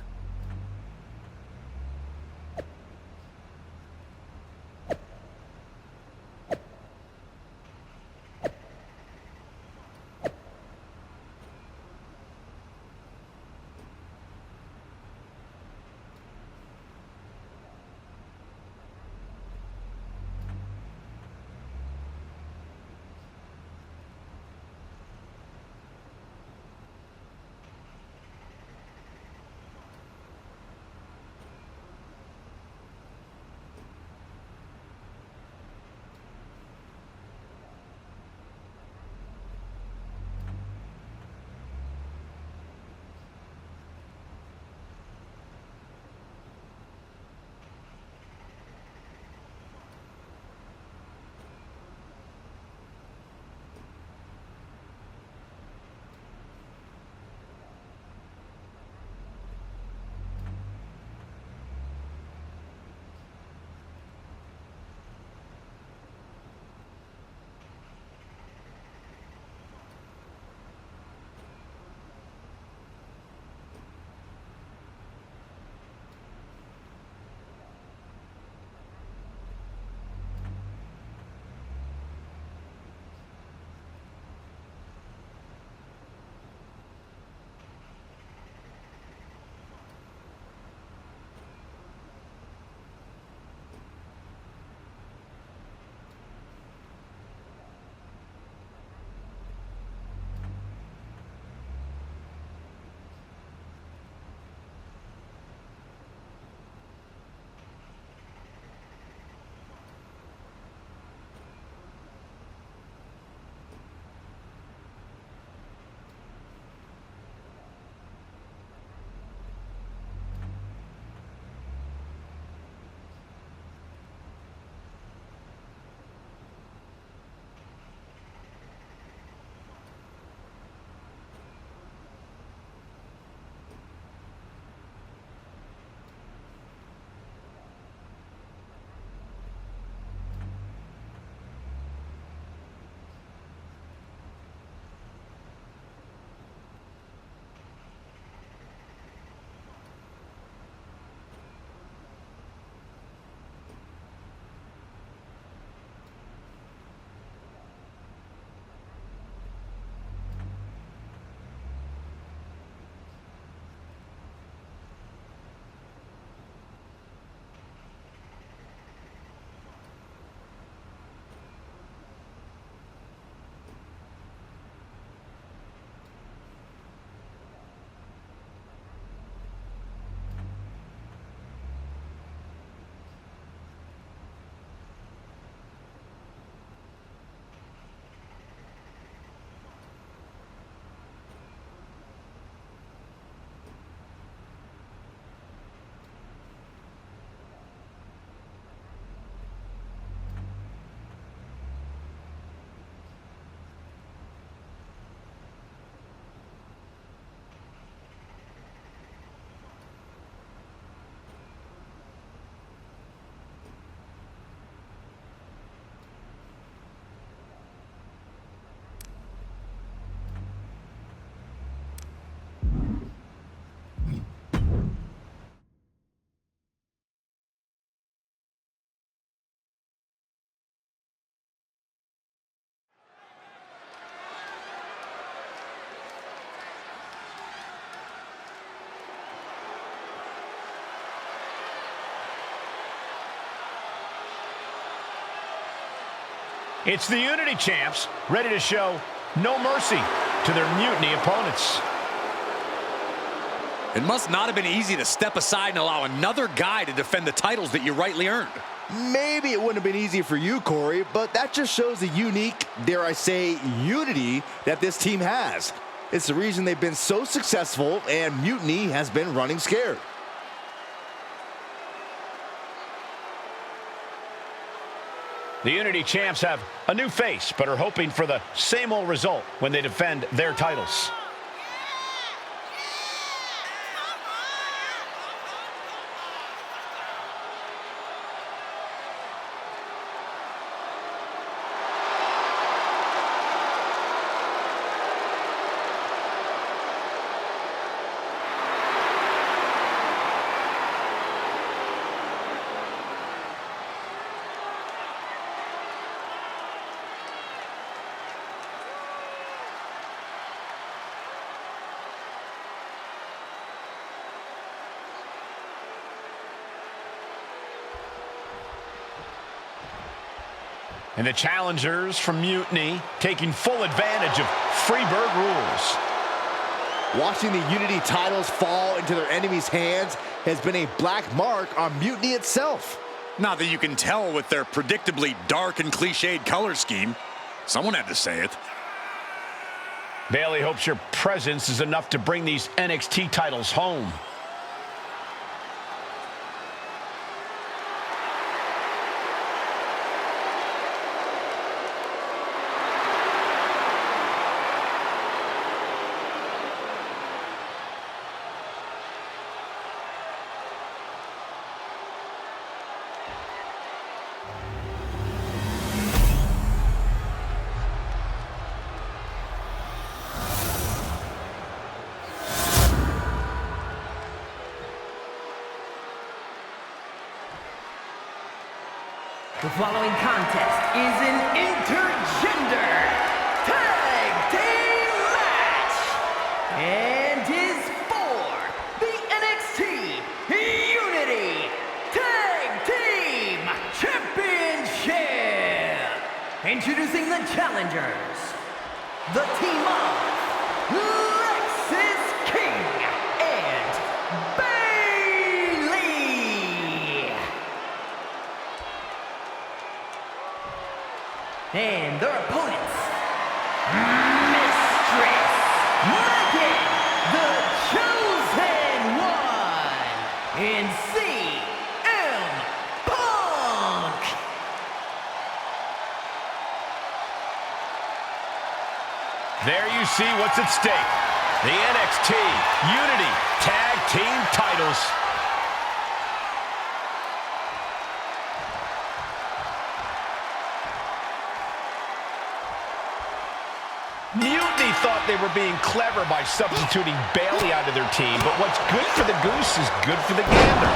It's the Unity champs, ready to show no mercy to their mutiny opponents. It must not have been easy to step aside and allow another guy to defend the titles that you rightly earned. Maybe it wouldn't have been easy for you, Corey, but that just shows the unique, dare I say, unity that this team has. It's the reason they've been so successful and Mutiny has been running scared. The Unity champs have a new face, but are hoping for the same old result when they defend their titles. And the challengers from Mutiny taking full advantage of Freebird rules. Watching the Unity titles fall into their enemies' hands has been a black mark on Mutiny itself. Not that you can tell with their predictably dark and cliched color scheme. Someone had to say it. Bailey hopes your presence is enough to bring these NXT titles home. The following contest is an intergender tag team match and is for the NXT Unity Tag Team Championship. Introducing the challengers, the team of Lexis King and Bailey. And their opponents, Mistress Megan, the Chosen One, and CM Punk. There you see what's at stake. The NXT Unity Tag Team titles. Mutiny thought they were being clever by substituting Bailey out of their team, but what's good for the goose is good for the gander.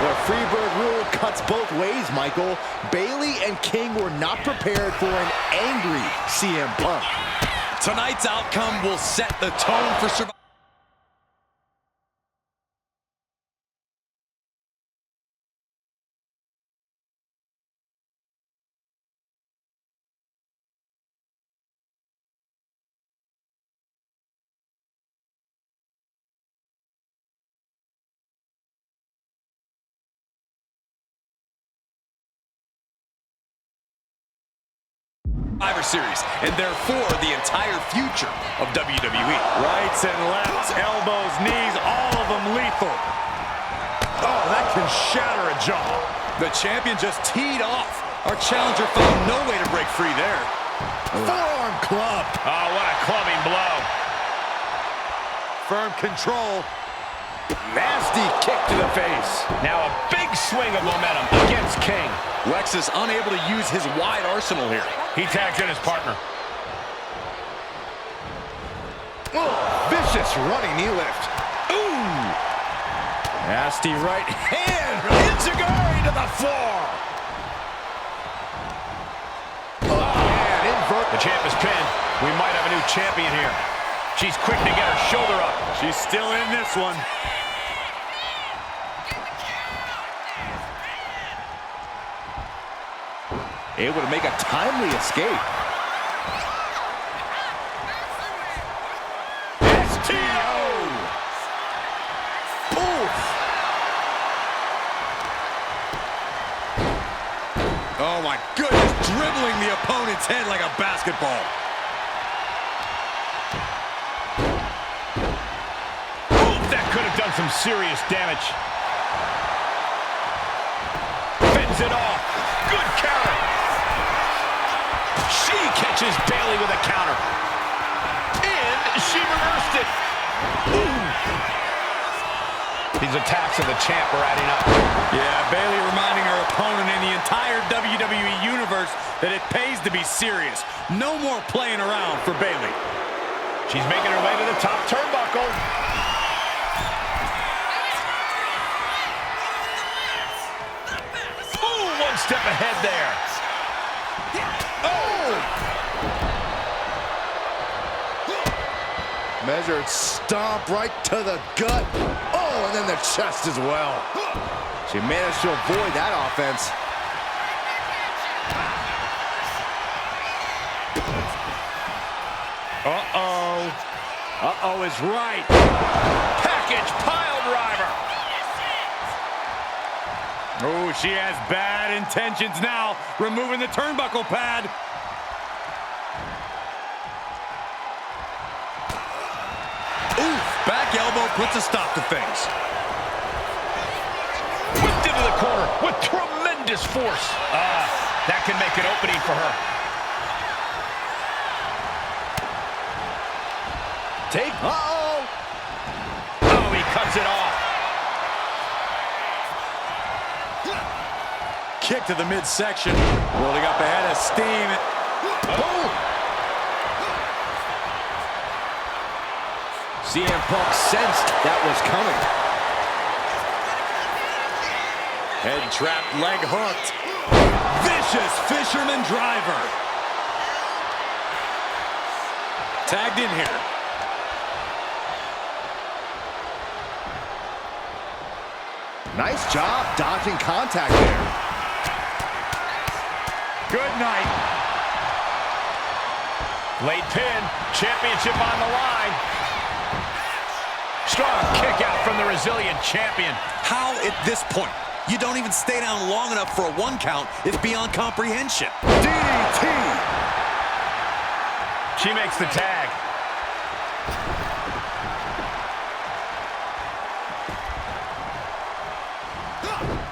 The Freebird rule cuts both ways, Michael. Bailey and King were not prepared for an angry CM Punk. Tonight's outcome will set the tone for survival. Survivor Series, and therefore the entire future of WWE. Rights and lefts, elbows, knees, all of them lethal. Oh, that can shatter a jaw. The champion just teed off. Our challenger found no way to break free there. Forearm club. Oh, what a clubbing blow. Firm control. Nasty kick to the face. Now a big swing of momentum against King. Lexis unable to use his wide arsenal here. He tags in his partner. Oh, vicious running knee lift. Ooh. Nasty right hand. Enziguri to the floor. Oh, man, invert. The champ is pinned. We might have a new champion here. She's quick to get her shoulder up. She's still in this one. Able to make a timely escape. STO! Oof. Oh my goodness, dribbling the opponent's head like a basketball. have done some serious damage. Fends it off. Good counter. She catches Bayley with a counter. And she reversed it. Ooh. These attacks of the champ are adding up. Yeah, Bayley reminding her opponent in the entire WWE Universe that it pays to be serious. No more playing around for Bayley. She's making her way to the top turnbuckle. Ooh, one step ahead there. Oh! Measured stomp right to the gut. Oh, and then the chest as well. She managed to avoid that offense. Uh-oh. Uh-oh is right. Package pile driver. Oh, she has bad intentions now, removing the turnbuckle pad. Oof, back elbow puts a stop to things. Whipped into the corner with tremendous force. That can make an opening for her. Take. Uh-oh. Oh, he cuts it off. Kick to the midsection. Building up ahead of steam. Oh. CM Punk sensed that was coming. Head trapped, leg hooked. Vicious fisherman driver. Tagged in here. Nice job dodging contact there. Good night. Late pin. Championship on the line. Strong kick out from the resilient champion. How at this point you don't even stay down long enough for a 1 count is beyond comprehension. DDT. She makes the tag.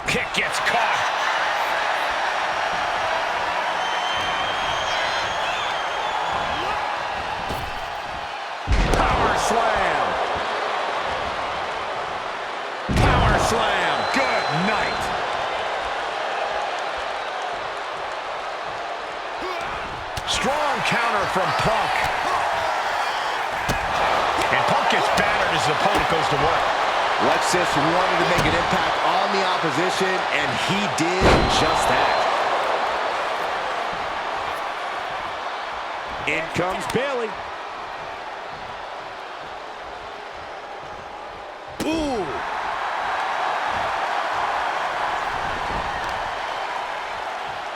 Kick gets caught. Power slam. Power slam. Good night. Strong counter from Punk. And Punk gets battered as his opponent goes to work. Lexus wanted to make an impact on the opposition, and he did just that. In comes Bayley. Ooh.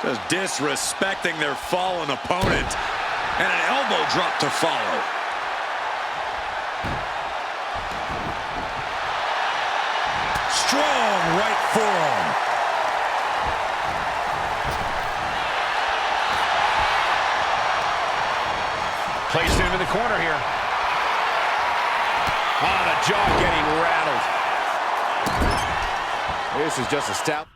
Just disrespecting their fallen opponent. And an elbow drop to follow. Strong right forearm. Placed him in the corner here. The jaw getting rattled. This is just a step.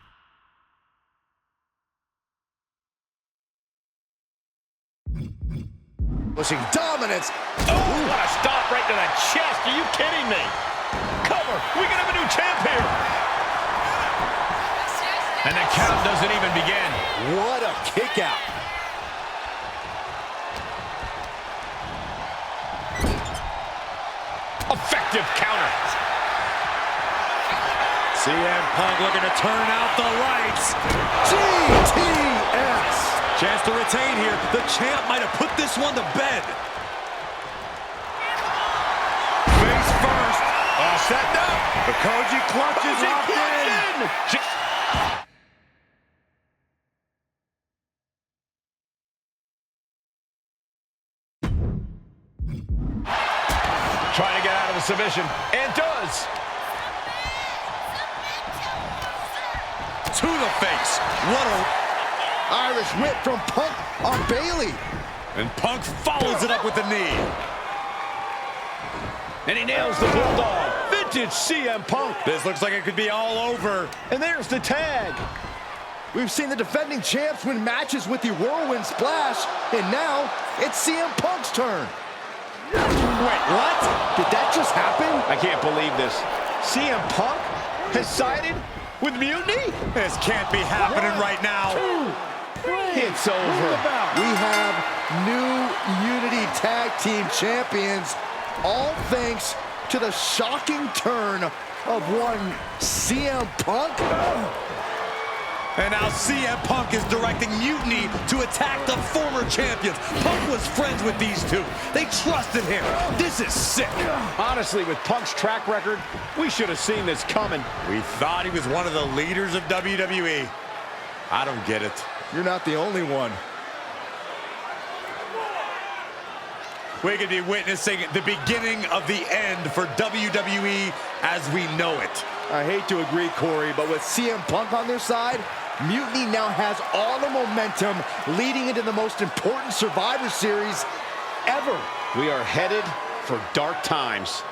Pushing dominance. Oh, what a stop right to the chest. Are you kidding me? Cover. We can have a new champ here. And the count doesn't even begin. What a kick out. Effective counter. CM Punk looking to turn out the lights. GTS. Chance to retain here. The champ might have put this one to bed. Face first. All set up. The Koji clutch is locked in. Trying to get out of the submission. And does. To the face. What a Irish whip from Punk on Bayley. And Punk follows it up with the knee. And he nails the Bulldog. Vintage CM Punk. This looks like it could be all over. And there's the tag. We've seen the defending champs win matches with the whirlwind splash, and now it's CM Punk's turn. Wait, what? Did that just happen? I can't believe this. CM Punk has sided with Mutiny? This can't be happening right now. It's over. We have new Unity Tag Team Champions, all thanks to the shocking turn of one CM Punk. And now CM Punk is directing Mutiny to attack the former champions. Punk was friends with these two. They trusted him. This is sick. Honestly, with Punk's track record, we should have seen this coming. We thought he was one of the leaders of WWE. I don't get it. You're not the only one. We could be witnessing the beginning of the end for WWE as we know it. I hate to agree, Corey, but with CM Punk on their side, Mutiny now has all the momentum leading into the most important Survivor Series ever. We are headed for dark times.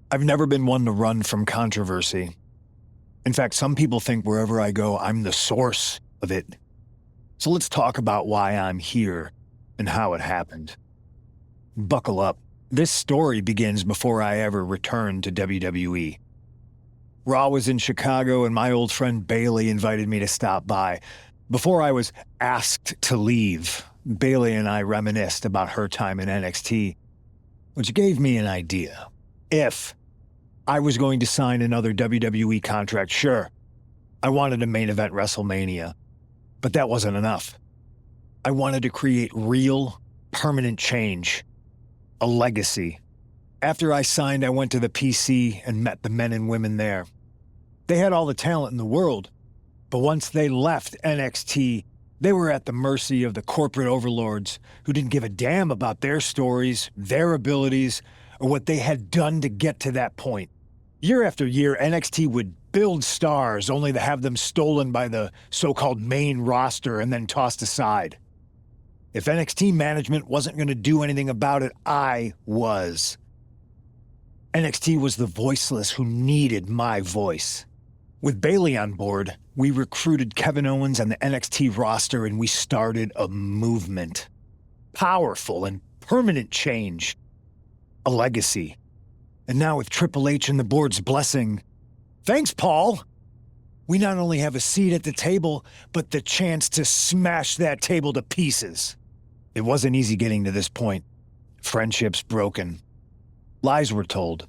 I've never been one to run from controversy. In fact, some people think wherever I go, I'm the source of it. So let's talk about why I'm here and how it happened. Buckle up. This story begins before I ever returned to WWE. Raw was in Chicago and my old friend Bailey invited me to stop by. Before I was asked to leave, Bailey and I reminisced about her time in NXT, which gave me an idea. If I was going to sign another WWE contract, sure, I wanted to main event WrestleMania, but that wasn't enough. I wanted to create real, permanent change, a legacy. After I signed, I went to the PC and met the men and women there. They had all the talent in the world, but once they left NXT, they were at the mercy of the corporate overlords who didn't give a damn about their stories, their abilities, or what they had done to get to that point. Year after year, NXT would build stars only to have them stolen by the so-called main roster and then tossed aside. If NXT management wasn't going to do anything about it, I was. NXT was the voiceless who needed my voice. With Bailey on board, we recruited Kevin Owens and the NXT roster and we started a movement. Powerful and permanent change. A legacy. And now with Triple H and the board's blessing, thanks, Paul! We not only have a seat at the table, but the chance to smash that table to pieces. It wasn't easy getting to this point. Friendships broken. Lies were told.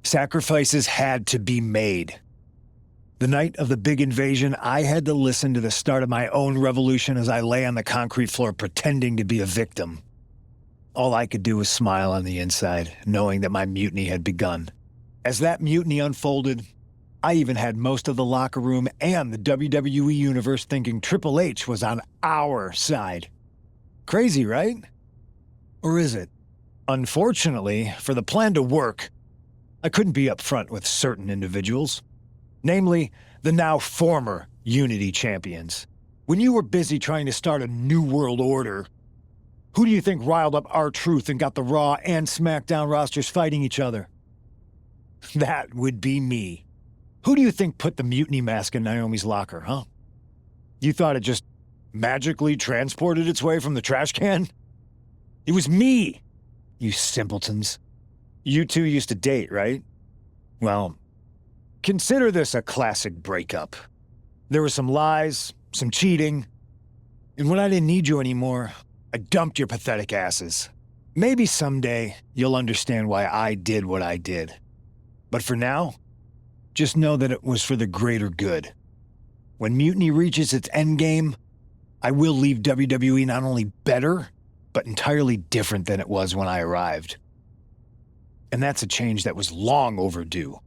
Sacrifices had to be made. The night of the big invasion, I had to listen to the start of my own revolution as I lay on the concrete floor pretending to be a victim. All I could do was smile on the inside, knowing that my mutiny had begun. As that mutiny unfolded, I even had most of the locker room and the WWE Universe thinking Triple H was on our side. Crazy, right? Or is it? Unfortunately, for the plan to work, I couldn't be upfront with certain individuals. Namely, the now former Unity champions. When you were busy trying to start a new world order, who do you think riled up R-Truth and got the Raw and SmackDown rosters fighting each other? That would be me. Who do you think put the mutiny mask in Naomi's locker, huh? You thought it just magically transported its way from the trash can? It was me, you simpletons. You two used to date, right? Well, consider this a classic breakup. There were some lies, some cheating, and when I didn't need you anymore, I dumped your pathetic asses. Maybe someday you'll understand why I did what I did. But for now, just know that it was for the greater good. When Mutiny reaches its endgame, I will leave WWE not only better, but entirely different than it was when I arrived. And that's a change that was long overdue.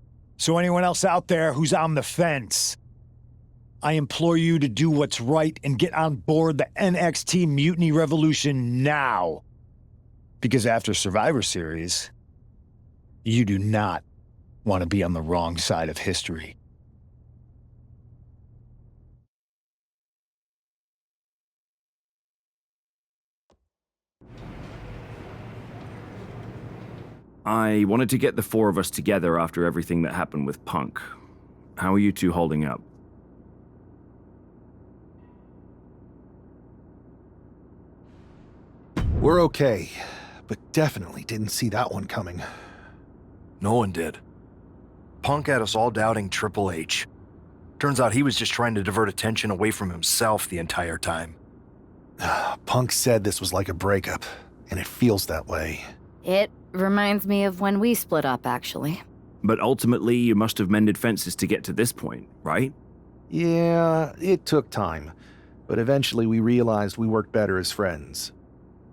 So anyone else out there who's on the fence, I implore you to do what's right and get on board the NXT Mutiny Revolution now. Because after Survivor Series, you do not want to be on the wrong side of history. I wanted to get the four of us together after everything that happened with Punk. How are you two holding up? We're okay, but definitely didn't see that one coming. No one did. Punk had us all doubting Triple H. Turns out he was just trying to divert attention away from himself the entire time. Punk said this was like a breakup, and it feels that way. It reminds me of when we split up, actually. But ultimately, you must have mended fences to get to this point, right? Yeah, it took time. But eventually we realized we worked better as friends.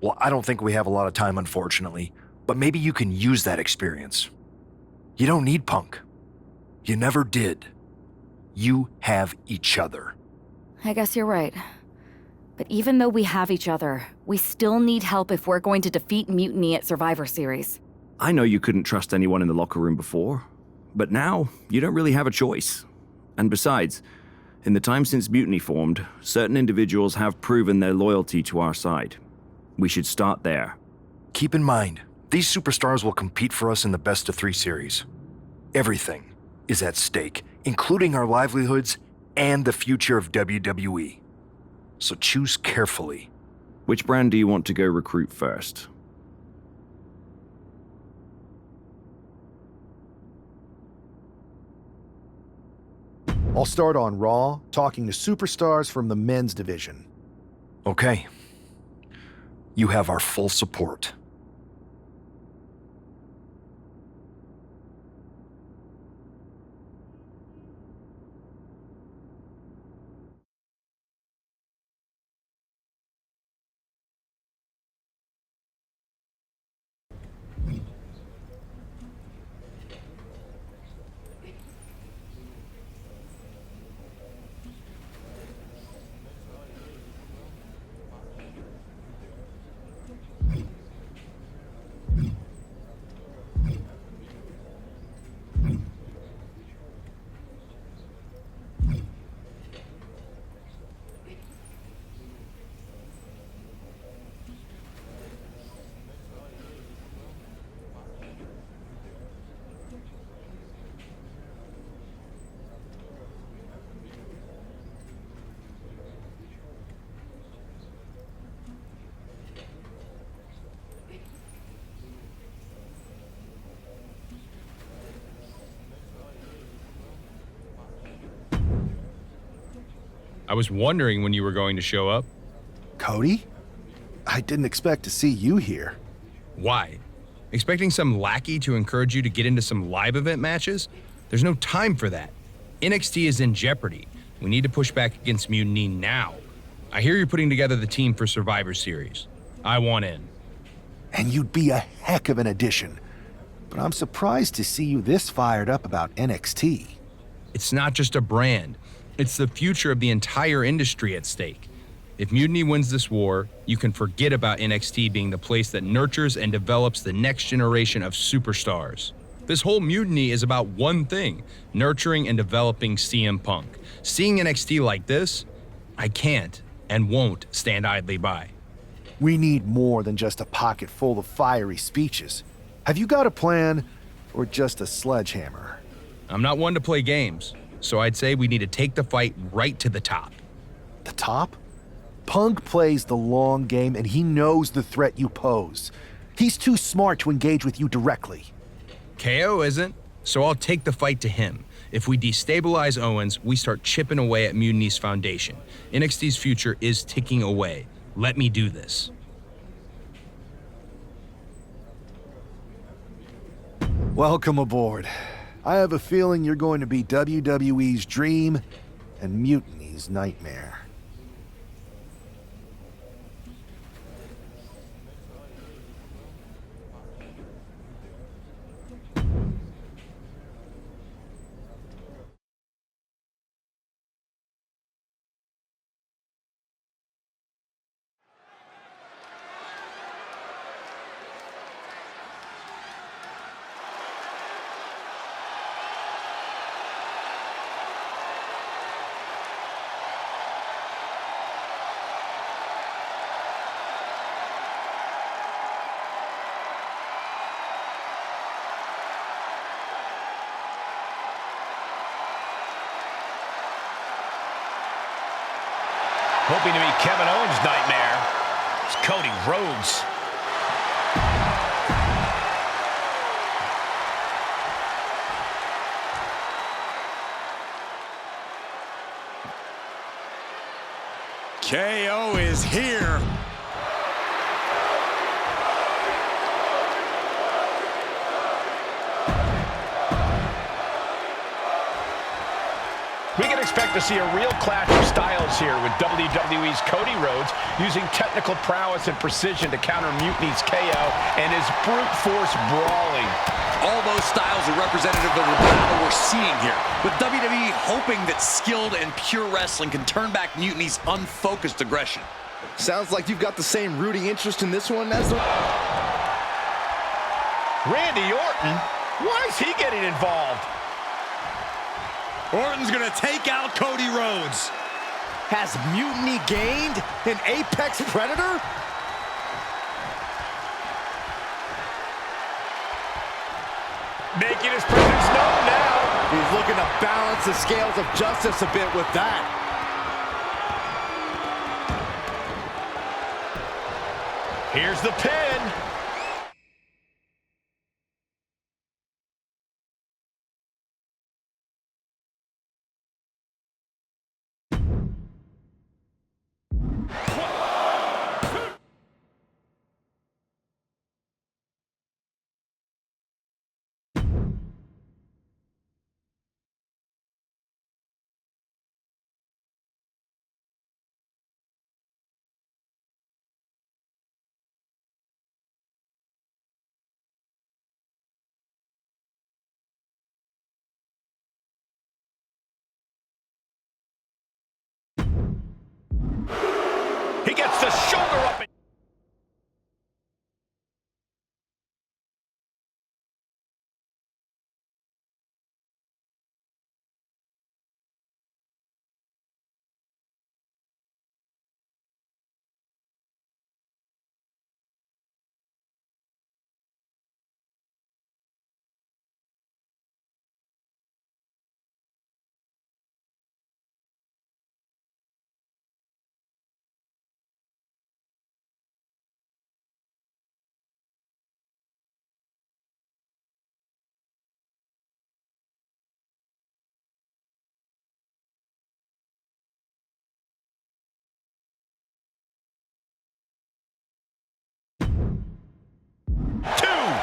Well, I don't think we have a lot of time, unfortunately. But maybe you can use that experience. You don't need Punk. You never did. You have each other. I guess you're right. But even though we have each other, we still need help if we're going to defeat Mutiny at Survivor Series. I know you couldn't trust anyone in the locker room before, but now you don't really have a choice. And besides, in the time since Mutiny formed, certain individuals have proven their loyalty to our side. We should start there. Keep in mind, these superstars will compete for us in the best-of-3 series. Everything is at stake, including our livelihoods and the future of WWE. So choose carefully. Which brand do you want to go recruit first? I'll start on Raw, talking to superstars from the men's division. Okay. You have our full support. I was wondering when you were going to show up. Cody? I didn't expect to see you here. Why? Expecting some lackey to encourage you to get into some live event matches? There's no time for that. NXT is in jeopardy. We need to push back against Mutiny now. I hear you're putting together the team for Survivor Series. I want in. And you'd be a heck of an addition. But I'm surprised to see you this fired up about NXT. It's not just a brand. It's the future of the entire industry at stake. If Mutiny wins this war, you can forget about NXT being the place that nurtures and develops the next generation of superstars. This whole Mutiny is about one thing, nurturing and developing CM Punk. Seeing NXT like this, I can't and won't stand idly by. We need more than just a pocket full of fiery speeches. Have you got a plan, or just a sledgehammer? I'm not one to play games, so I'd say we need to take the fight right to the top. The top? Punk plays the long game, and he knows the threat you pose. He's too smart to engage with you directly. KO isn't, so I'll take the fight to him. If we destabilize Owens, we start chipping away at Mutiny's foundation. NXT's future is ticking away. Let me do this. Welcome aboard. I have a feeling you're going to be WWE's dream and Mutiny's nightmare. Hoping to be Kevin Owens' nightmare. It's Cody Rhodes. KO is here. We can expect to see a real clash of styles here with WWE's Cody Rhodes using technical prowess and precision to counter Mutiny's KO and his brute force brawling. All those styles are representative of the battle we're seeing here, with WWE hoping that skilled and pure wrestling can turn back Mutiny's unfocused aggression. Sounds like you've got the same rooting interest in this one as the... Randy Orton? Why is he getting involved? Orton's gonna take out Cody Rhodes. Has Mutiny gained an apex predator? Making his presence known now. He's looking to balance the scales of justice a bit with that. Here's the pin. He gets the shoulder up.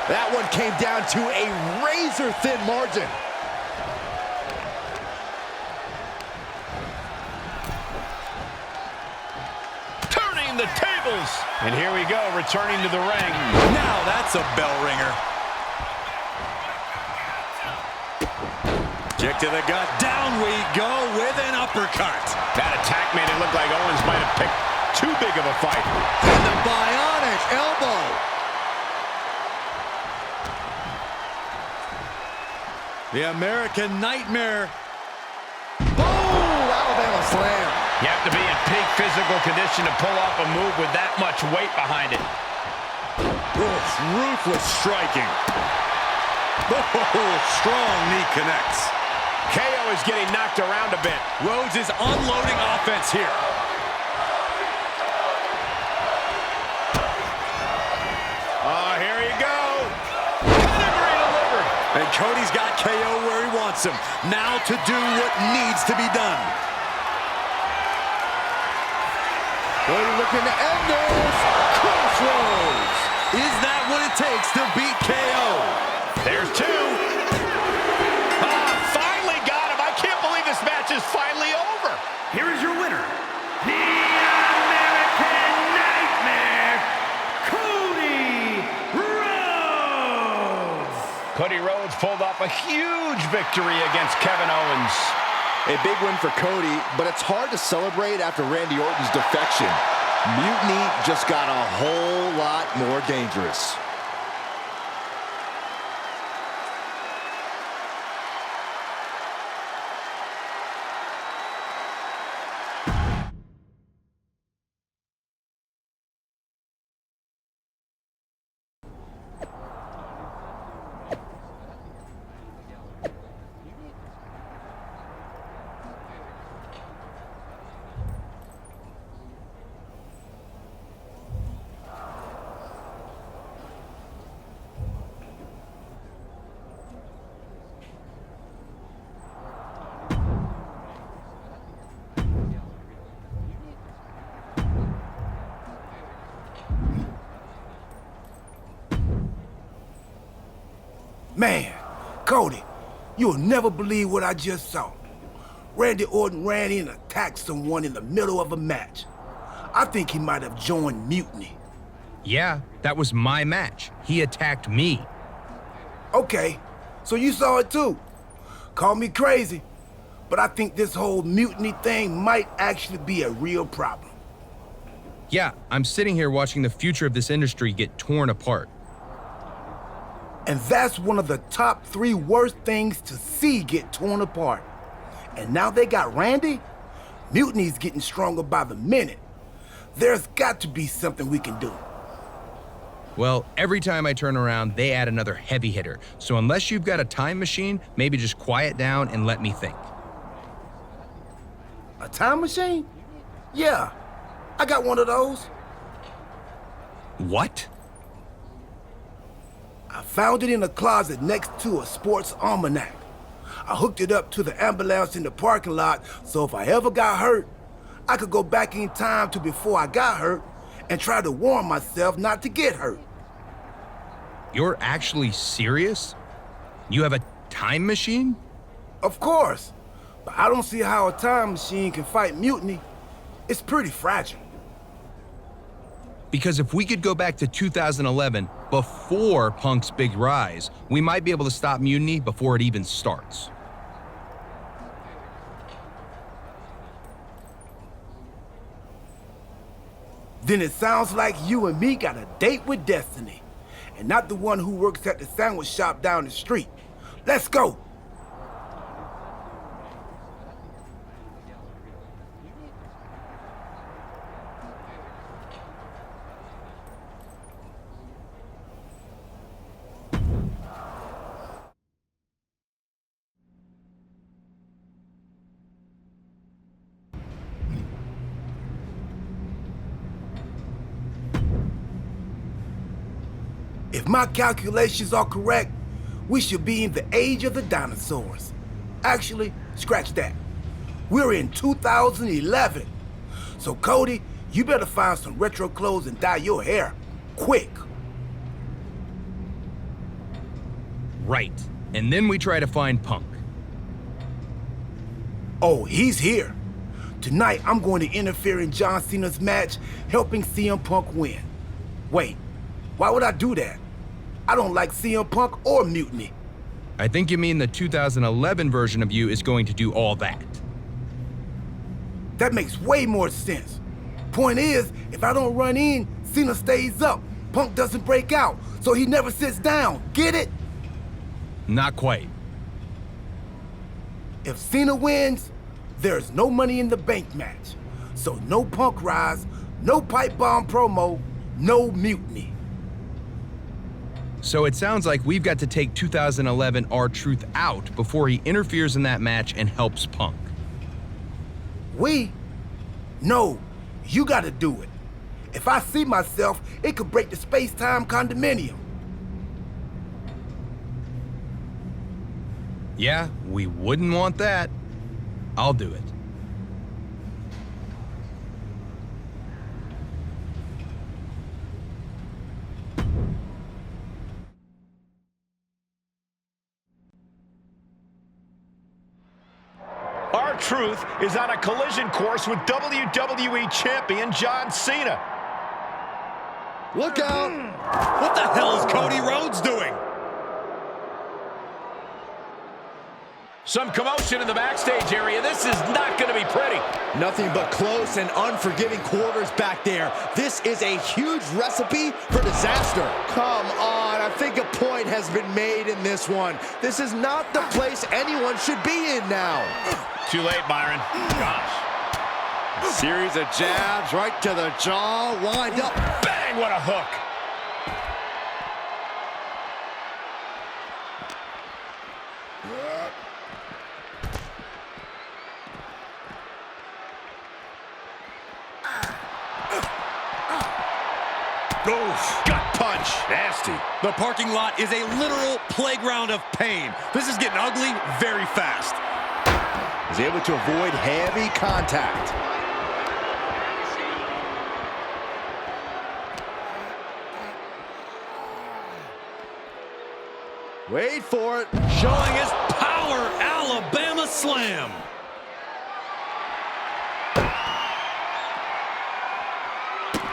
That one came down to a razor-thin margin. Turning the tables. And here we go, returning to the ring. Now that's a bell ringer. Kick to the gut. Down we go with an uppercut. That attack made it look like Owens might have picked too big of a fight. And the bionic elbow. The American Nightmare. Boom! Alabama slam. You have to be in peak physical condition to pull off a move with that much weight behind it. Oof, ruthless striking. Oh, strong knee connects. KO is getting knocked around a bit. Rhodes is unloading offense here. Here you go. Pedigree delivered. And Cody's got KO where he wants him. Now to do what needs to be done. Cody looking to end this. Crossroads. Is that what it takes to beat KO? There's two. Finally got him. I can't believe this match is finally over. Here is your winner, the American Nightmare, Cody Rhodes. Cody Rhodes pulled off a huge victory against Kevin Owens. A big win for Cody, but it's hard to celebrate after Randy Orton's defection. Mutiny just got a whole lot more dangerous. Man, Cody, you'll never believe what I just saw. Randy Orton ran in and attacked someone in the middle of a match. I think he might have joined Mutiny. Yeah, that was my match. He attacked me. Okay, so you saw it too. Call me crazy, but I think this whole mutiny thing might actually be a real problem. Yeah, I'm sitting here watching the future of this industry get torn apart. And that's one of the top 3 worst things to see get torn apart. And now they got Randy? Mutiny's getting stronger by the minute. There's got to be something we can do. Well, every time I turn around, they add another heavy hitter. So unless you've got a time machine, maybe just quiet down and let me think. A time machine? Yeah, I got one of those. What? I found it in a closet next to a sports almanac. I hooked it up to the ambulance in the parking lot, so if I ever got hurt, I could go back in time to before I got hurt and try to warn myself not to get hurt. You're actually serious? You have a time machine? Of course, but I don't see how a time machine can fight mutiny. It's pretty fragile. Because if we could go back to 2011, before Punk's big rise, we might be able to stop mutiny before it even starts. Then it sounds like you and me got a date with destiny, and not the one who works at the sandwich shop down the street. Let's go! If my calculations are correct, we should be in the age of the dinosaurs. Actually, scratch that. We're in 2011. So Cody, you better find some retro clothes and dye your hair, quick. Right. And then we try to find Punk. Oh, he's here. Tonight, I'm going to interfere in John Cena's match, helping CM Punk win. Wait, why would I do that? I don't like CM Punk or Mutiny. I think you mean the 2011 version of you is going to do all that. That makes way more sense. Point is, if I don't run in, Cena stays up. Punk doesn't break out, so he never sits down. Get it? Not quite. If Cena wins, there's no Money in the Bank match. So no Punk rise, no pipe bomb promo, no mutiny. So it sounds like we've got to take 2011 R-Truth out before he interferes in that match and helps Punk. We? No, you gotta do it. If I see myself, it could break the space-time condominium. Yeah, we wouldn't want that. I'll do it. R-Truth is on a collision course with WWE Champion John Cena. Look out! What the hell is Cody Rhodes doing? Some commotion in the backstage area. This is not going to be pretty. Nothing but close and unforgiving quarters back there. This is a huge recipe for disaster. Come on, I think a point has been made in this one. This is not the place anyone should be in now. Too late, Byron. Gosh. Series of jabs right to the jaw, lined up. Bang, what a hook. Oof. Gut punch. Nasty. The parking lot is a literal playground of pain. This is getting ugly very fast. He's able to avoid heavy contact. Wait for it. Showing his power, Alabama Slam.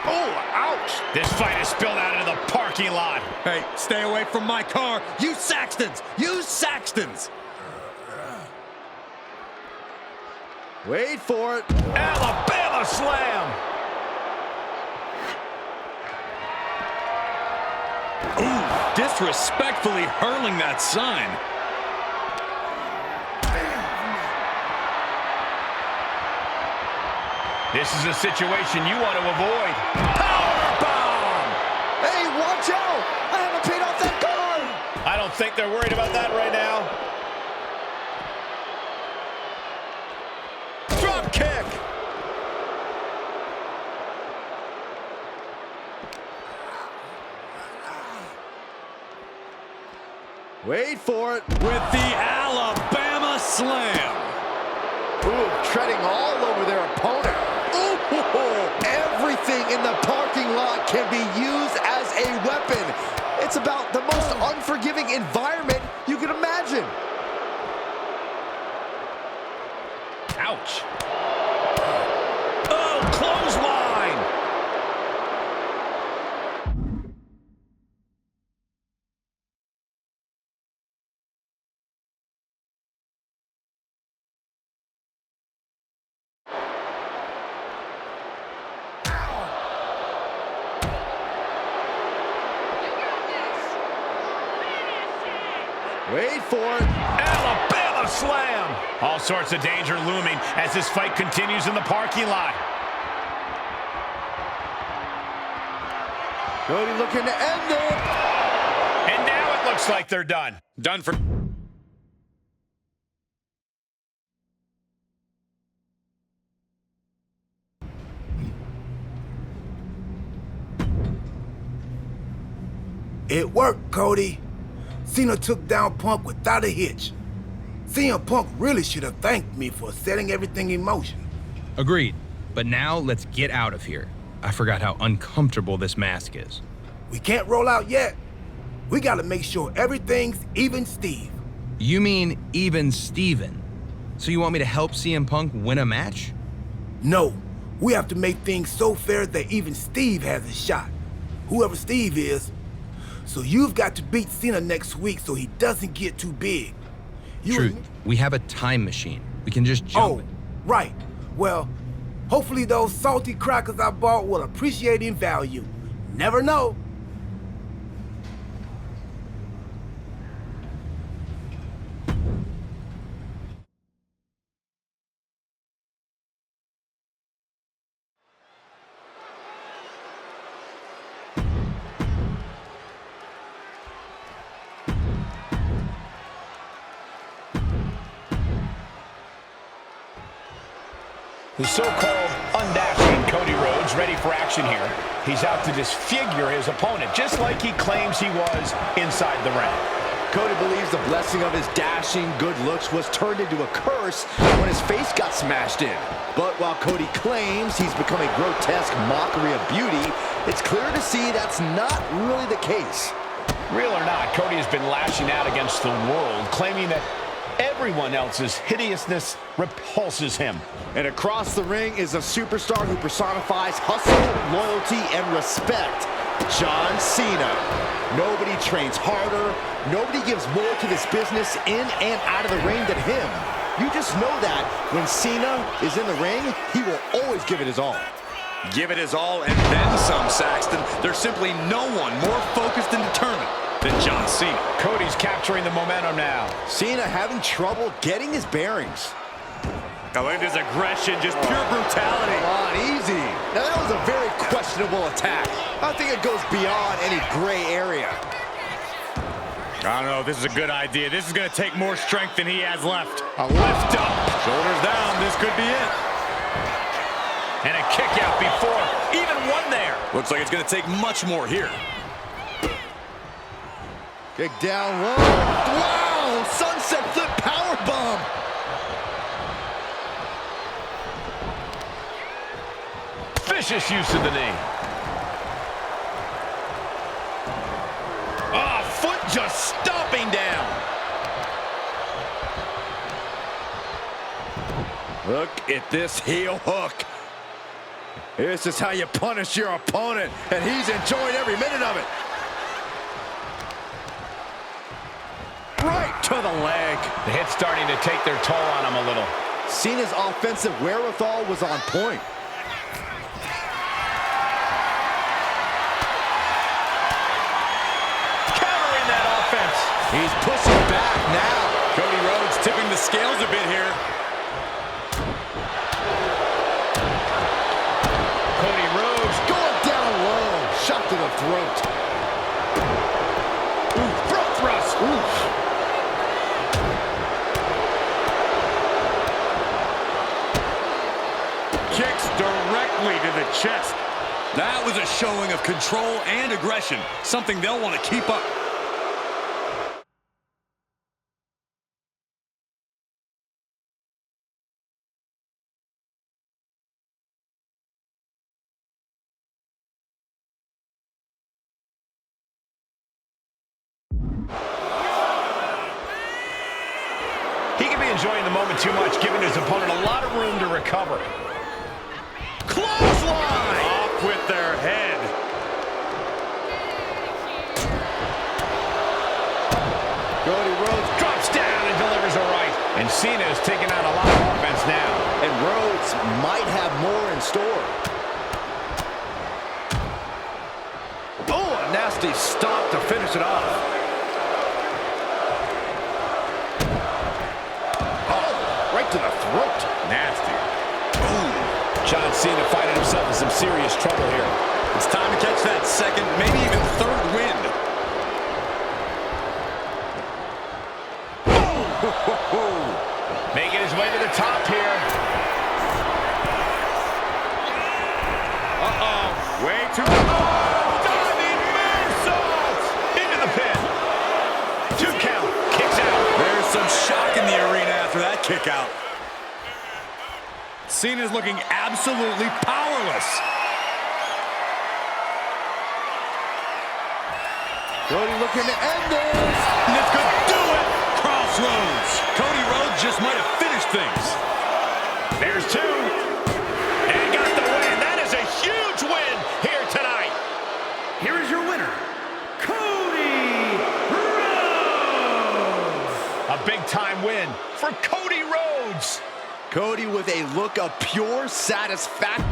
Oh, ouch! This fight is spilled out into the parking lot. Hey, stay away from my car. You Saxtons! You Saxtons! Wait for it. Alabama Slam! Ooh, disrespectfully hurling that sign. This is a situation you want to avoid. Powerbomb! Hey, watch out! I haven't paid off that car! I don't think they're worried about that right now. Drop kick! Wait for it. With the Alabama Slam. Ooh, treading all over their opponent. Ooh, everything in the parking lot can be used as a weapon. It's about the most unforgiving environment you can imagine. Ouch. Oh, clothesline! Wait for it. Alabama Slam! All sorts of danger looming as this fight continues in the parking lot. Cody looking to end it. And now it looks like they're done. Done for... It worked, Cody. Cena took down Punk without a hitch. CM Punk really should have thanked me for setting everything in motion. Agreed. But now let's get out of here. I forgot how uncomfortable this mask is. We can't roll out yet. We gotta make sure everything's even Steve. You mean even Steven? So you want me to help CM Punk win a match? No, we have to make things so fair that even Steve has a shot. Whoever Steve is. So you've got to beat Cena next week so he doesn't get too big. Truth, we have a time machine. We can just jump. Oh, right. Well, hopefully those salty crackers I bought will appreciate in value. Never know. The so-called undashing Cody Rhodes ready for action here. He's out to disfigure his opponent, just like he claims he was inside the ring. Cody believes the blessing of his dashing good looks was turned into a curse when his face got smashed in. But while Cody claims he's become a grotesque mockery of beauty, it's clear to see that's not really the case. Real or not, Cody has been lashing out against the world, claiming that everyone else's hideousness repulses him. And across the ring is a superstar who personifies hustle, loyalty, and respect. John Cena. Nobody trains harder. Nobody gives more to this business in and out of the ring than him. You just know that when Cena is in the ring, he will always give it his all. Give it his all and then some, Saxton. There's simply no one more focused and determined than John Cena. Cody's capturing the momentum now. Cena having trouble getting his bearings. I like his aggression, just pure brutality. Come on, easy. Now that was a very questionable attack. I think it goes beyond any gray area. I don't know if this is a good idea. This is going to take more strength than he has left. A lift up, shoulders down, this could be it. And a kick out before even one there. Looks like it's going to take much more here. Kick down low. Wow! Sunset flip powerbomb. Vicious use of the knee. Ah, foot just stomping down. Look at this heel hook. This is how you punish your opponent, and he's enjoying every minute of it. Right to the leg. The hit's starting to take their toll on him a little. Cena's offensive wherewithal was on point. Countering that offense. He's pushing back now. Cody Rhodes tipping the scales a bit here. Cody Rhodes going down low. Shot to the throat. Ooh, throat thrust. Oof. Kicks directly to the chest. That was a showing of control and aggression, something they'll want to keep up. He could be enjoying the moment too much, giving his opponent a lot of room to recover. Clothesline! Off with their head. Cody Rhodes Drops down and delivers a right. And Cena is taking on a lot of offense now. and Rhodes might have more in store. Oh, a nasty stop to finish it off. Oh, right to the throat. Nasty. Ooh. John Cena finding himself in some serious trouble here. It's time to catch that second, maybe even third wind. Making his way to the top here. Uh-oh. Way too... Diving moonsault! Into the pin. 2 count. Kicks out. There's some shock in the arena after that kick out. Cena's looking absolutely powerless. Cody looking to end this. This could do it. Crossroads. Cody Rhodes just might have finished things. There's 2. And got the win. That is a huge win here tonight. Here is your winner, Cody Rhodes. A big-time win for Cody Rhodes. Cody with a look of pure satisfaction.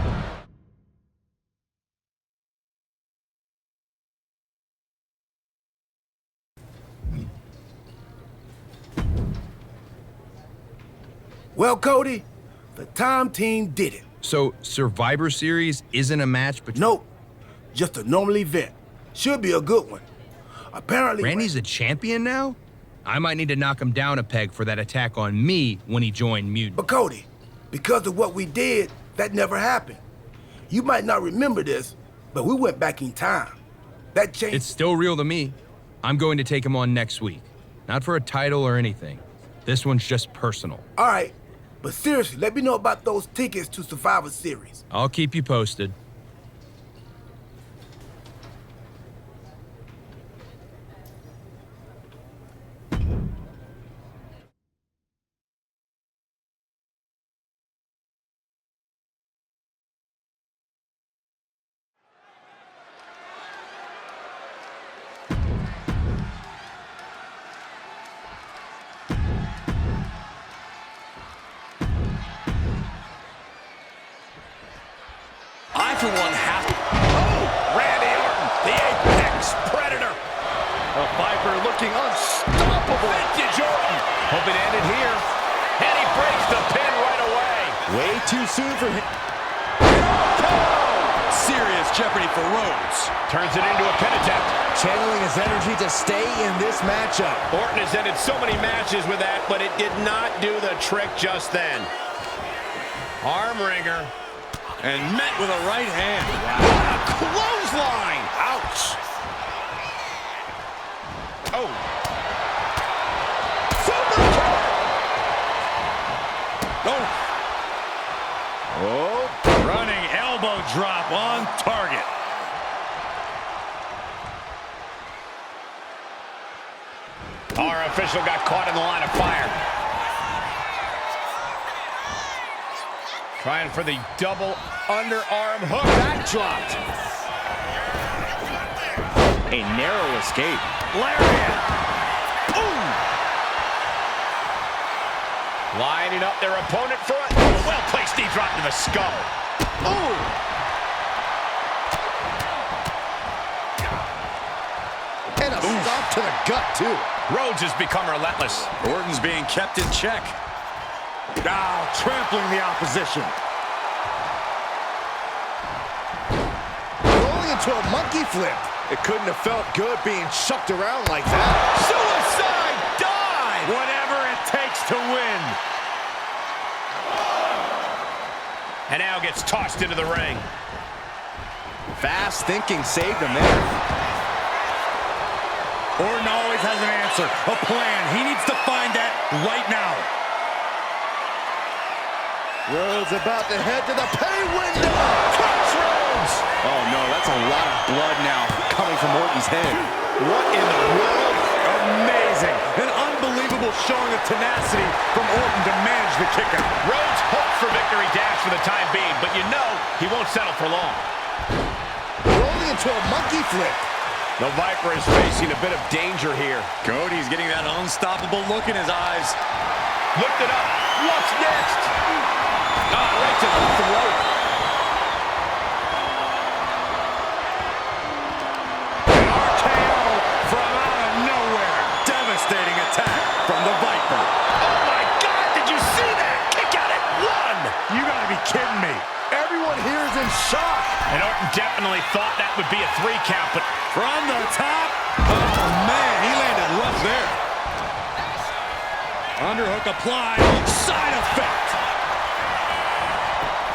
Well, Cody, the Time Team did it. So, Survivor Series isn't a match between... Nope, just a normal event. Should be a good one. Apparently... Randy's a champion now? I might need to knock him down a peg for that attack on me when he joined Mutiny. But Cody, because of what we did, that never happened. You might not remember this, but we went back in time. That changed... It's still real to me. I'm going to take him on next week. Not for a title or anything. This one's just personal. All right, but seriously, let me know about those tickets to Survivor Series. I'll keep you posted. I, for one, have to... Randy Orton, the apex predator. A Viper looking unstoppable. Vintage Orton. Hope it ended here. And he breaks the pin right away. Way too soon for him. Serious jeopardy for Rhodes. Turns it into a pin attempt. Channeling his energy to stay in this matchup. Orton has ended so many matches with that, but it did not do the trick just then. Arm wringer. And met with a right hand. What a clothesline! Ouch! Oh. Super kick! Oh, running elbow drop on target. Our official got caught in the line of fire. Trying for the double underarm hook. That dropped. A narrow escape. Lariat. Ooh. Lining up their opponent for a well-placed knee drop to the skull. Ooh. And a stomp to the gut, too. Rhodes has become relentless. Orton's being kept in check. Now trampling the opposition. Rolling into a monkey flip. It couldn't have felt good being chucked around like that. Suicide dive! Whatever it takes to win. And now gets tossed into the ring. Fast thinking saved him there. Orton always has an answer, a plan. He needs to find that right now. Rhodes about to head to the pay window. Crush Rhodes! Oh no, that's a lot of blood now coming from Orton's head. What in the world? Amazing. An unbelievable showing of tenacity from Orton to manage the kick out. Rhodes hopes for victory dash for the time being, but you know he won't settle for long. Rolling into a monkey flip. The Viper is facing a bit of danger here. Cody's getting that unstoppable look in his eyes. Lift it up. What's next? Right to the throat. An RKO from out of nowhere. Devastating attack from the Viper. Oh my God, did you see that? Kick out at one. You gotta be kidding me. Everyone here is in shock. And Orton definitely thought that would be a 3 count, but From the top. Oh man, he landed rough there. Underhook applied. Side effect.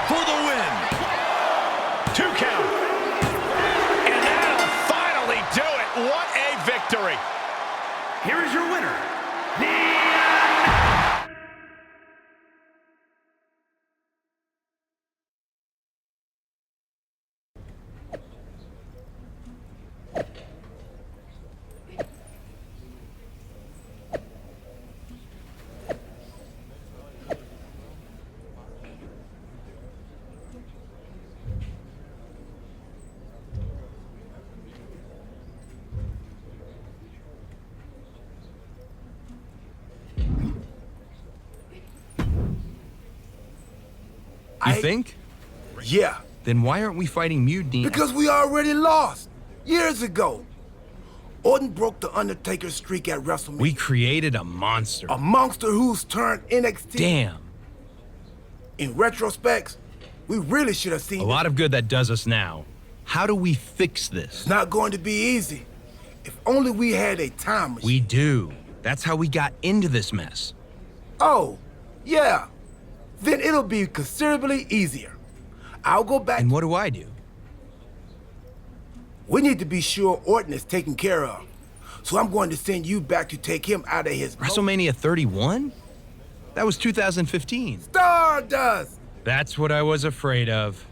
For the win. 2 count. And that'll finally do it. What a victory. Here is your winner, You think? Yeah, Then why aren't we fighting Mutiny? because we already lost years ago. Orton broke the Undertaker's streak at WrestleMania. We created a monster. A monster who's turned NXT. Damn. In retrospect, we really should have seen A lot of good that does us now. How do we fix this? It's not going to be easy. If only we had a time machine. We do. That's how we got into this mess. Oh, yeah. Then it'll be considerably easier. I'll go back. And what do I do? We need to be sure Orton is taken care of. So I'm going to send you back to take him out of his... WrestleMania 31? That was 2015. Stardust! That's what I was afraid of.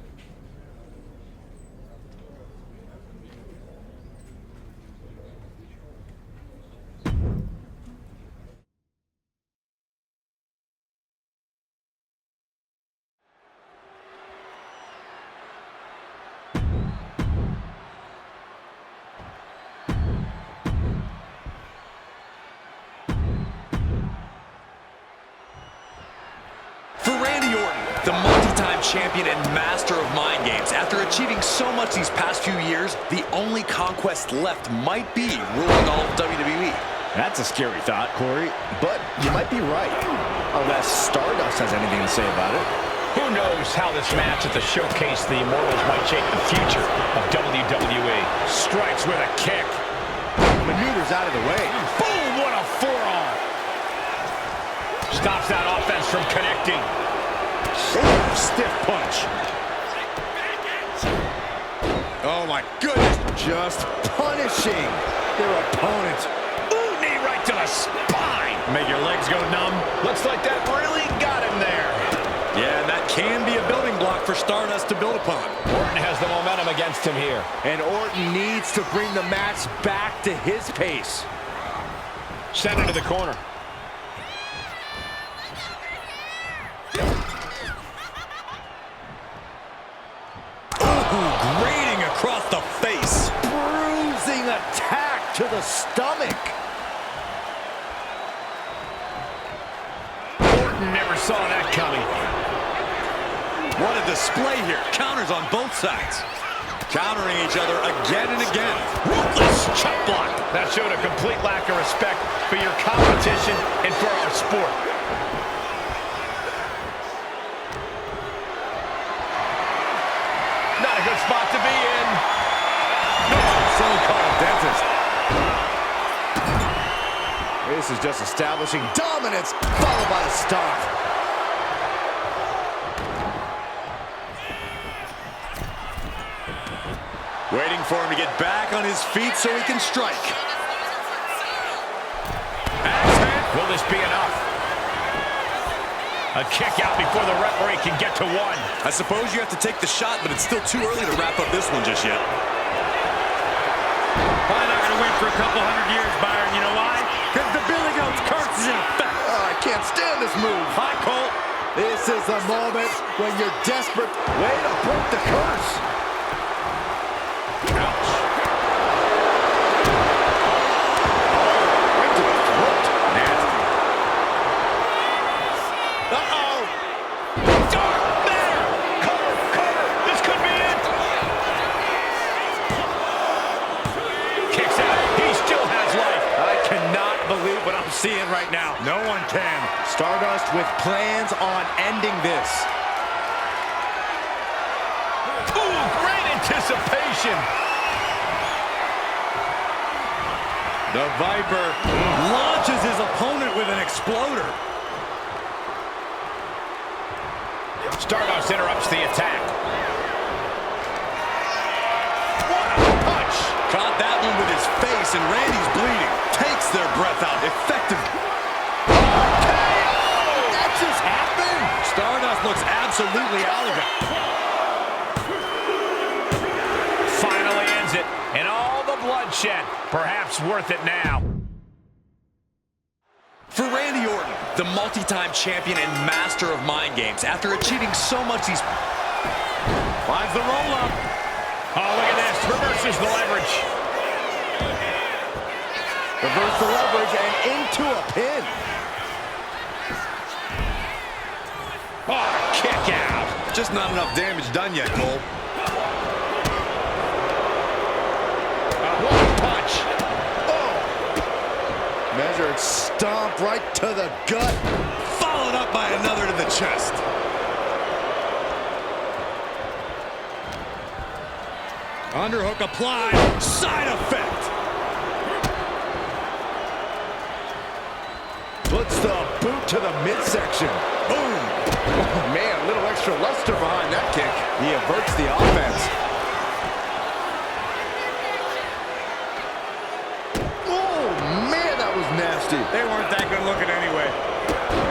The multi-time champion and master of mind games. After achieving so much these past few years, the only conquest left might be ruling all of WWE. That's a scary thought, Corey. But you might be right. Unless Stardust has anything to say about it. Who knows how this match at the Showcase the Immortals might shape the future of WWE. Strikes with a kick. Maneuvers out of the way. Boom, what a forearm. Stops that offense from connecting. Stiff punch. Oh my goodness. Just punishing their opponent. Ooh, knee right to the spine. Make your legs go numb. Looks like that really got him there. Yeah, and that can be a building block for Stardust to build upon. Orton has the momentum against him here. And Orton needs to bring the match back to his pace. Sent into the corner. Ooh, grating across the face. Bruising attack to the stomach. Orton never saw that coming. What a display here. Counters on both sides. Countering each other again and again. Ruthless chop block. That showed a complete lack of respect for your competition and for our sport. Not a good spot to be in. So-called dentist. This is just establishing dominance, followed by a stomp. Waiting for him to get back on his feet so he can strike. Will this be enough? A kick out before the referee can get to one. I suppose you have to take the shot, but it's still too early to wrap up this one just yet. Probably not going to win for a couple hundred years, Byron. You know why? Because the Billy Goat's curse is in effect. Oh, I can't stand this move. Hi, Colt. This is the moment when you're desperate. Way to break the curse. Ouch. Right to the throat. Nasty. Uh-oh. Dark Matter. Cover, cover. This could be it. Kicks out. He still has life. I cannot believe what I'm seeing right now. No one can. Stardust with plans on ending this. Ooh, great anticipation. The Viper launches his opponent with an exploder. Stardust interrupts the attack. What a punch! Caught that one with his face, and Randy's bleeding. Takes their breath out. Effective. That just happened. Stardust looks absolutely out of it. Finally ends it, and all the bloodshed, perhaps worth it now. For Randy Orton, the multi-time champion and master of mind games, after achieving so much, he's Finds the roll-up. Oh, look at this. Reverses the leverage. Reverse the leverage and into a pin. Oh, kick out. just not enough damage done yet, Cole. One punch. Oh! Measured stomp right to the gut. Followed up by another to the chest. Underhook applied. Side effect. Puts the boot to the midsection. Boom. Oh, man, a little extra luster behind that kick. He averts the offense. Oh, man, that was nasty. They weren't that good looking anyway.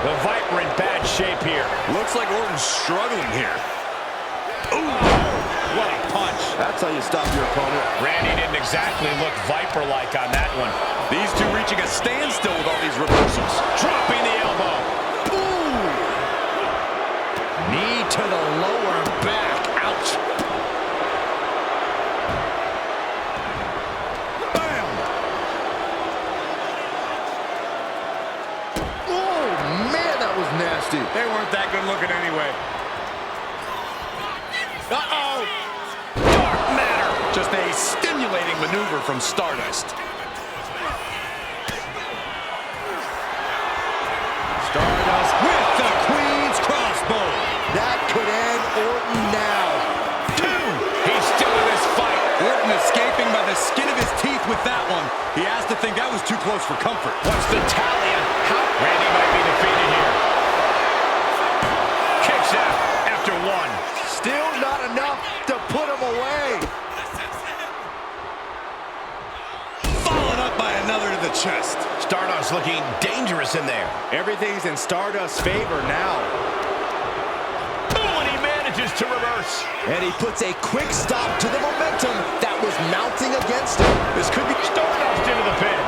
The Viper in bad shape here. Looks like Orton's struggling here. Ooh. What a punch. That's how you stop your opponent. Randy didn't exactly look Viper-like on that one. These two reaching a standstill with all these reversals. Dropping the elbow. Ooh. Knee to the lower back. Ouch. Bam. Oh, man, that was nasty. They weren't that good looking anyway. Uh-oh. Dark matter. Just a stimulating maneuver from Stardust. Stardust with the Queen's crossbow. That could end Orton now. Two. He's still in this fight. Orton escaping by the skin of his teeth with that one. He has to think that was too close for comfort. What's the tally on how Randy might be defeated here? Kicks out after one. Still not enough to put him away. Followed up by another to the chest. Stardust looking dangerous in there. Everything's in Stardust's favor now. Oh, and he manages to reverse. And he puts a quick stop to the momentum that was mounting against him. This could be Stardust into the pin.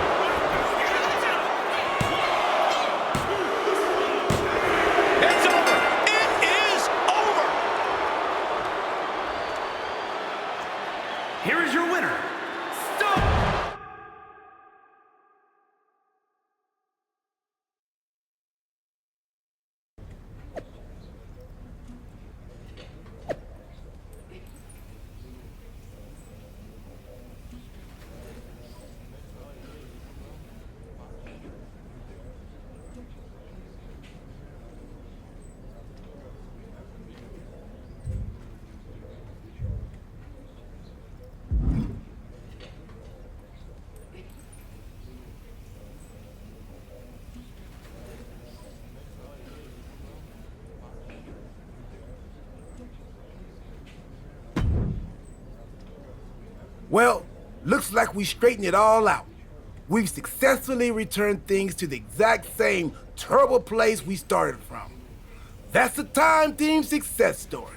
Well, looks like we straightened it all out. We've successfully returned things to the exact same terrible place we started from. That's the Time Team success story.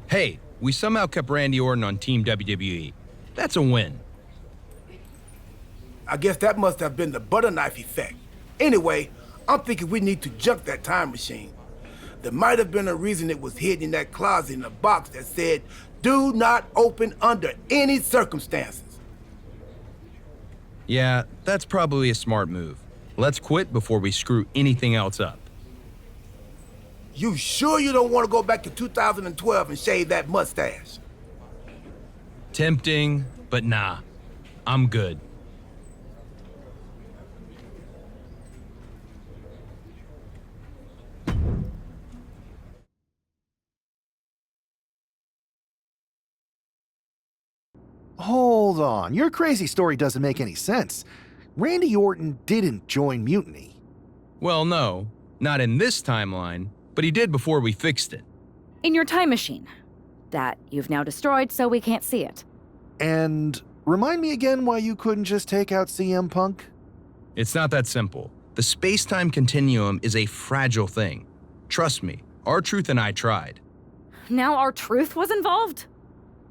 Hey, we somehow kept Randy Orton on Team WWE. That's a win. I guess that must have been the butter knife effect. Anyway, I'm thinking we need to junk that time machine. There might have been a reason it was hidden in that closet in a box that said, "Do not open under any circumstances." Yeah, that's probably a smart move. Let's quit before we screw anything else up. You sure you don't want to go back to 2012 and shave that mustache? Tempting, but nah. I'm good. Hold on, your crazy story doesn't make any sense. Randy Orton didn't join Mutiny. Well, no, not in this timeline, but he did before we fixed it. In your time machine. That you've now destroyed so we can't see it. And remind me again why you couldn't just take out CM Punk? It's not that simple. The space-time continuum is a fragile thing. Trust me, R-Truth and I tried. Now R-Truth was involved?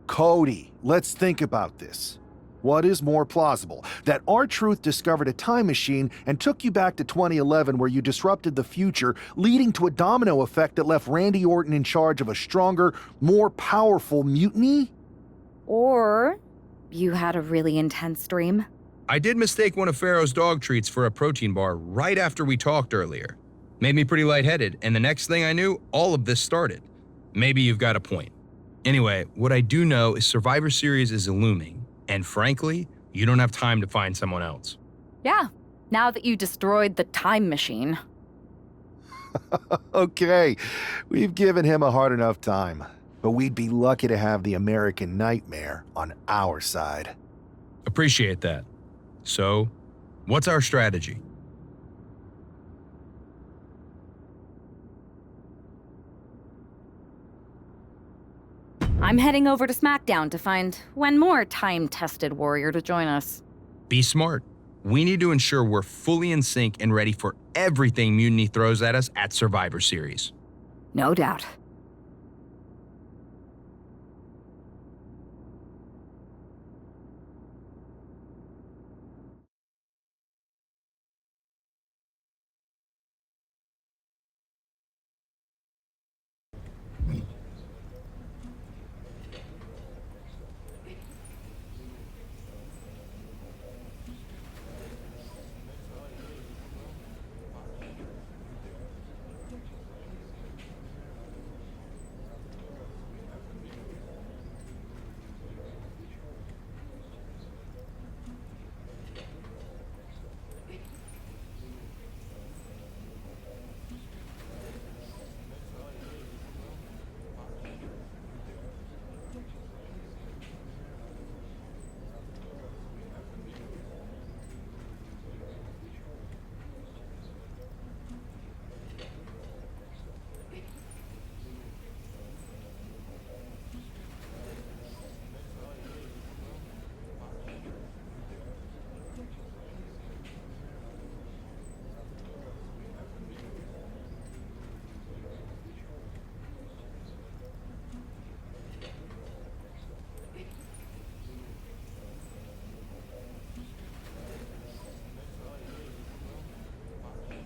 Cody, let's think about this. What is more plausible? That R-Truth discovered a time machine and took you back to 2011 where you disrupted the future, leading to a domino effect that left Randy Orton in charge of a stronger, more powerful mutiny? Or you had a really intense dream? I did mistake one of Pharaoh's dog treats for a protein bar right after we talked earlier. Made me pretty lightheaded, and the next thing I knew, all of this started. Maybe you've got a point. Anyway, what I do know is Survivor Series is looming. And frankly, you don't have time to find someone else. Yeah, now that you destroyed the time machine. Okay, we've given him a hard enough time. But we'd be lucky to have the American Nightmare on our side. Appreciate that. So, what's our strategy? I'm heading over to SmackDown to find one more time-tested warrior to join us. Be smart. We need to ensure we're fully in sync and ready for everything Mutiny throws at us at Survivor Series. No doubt.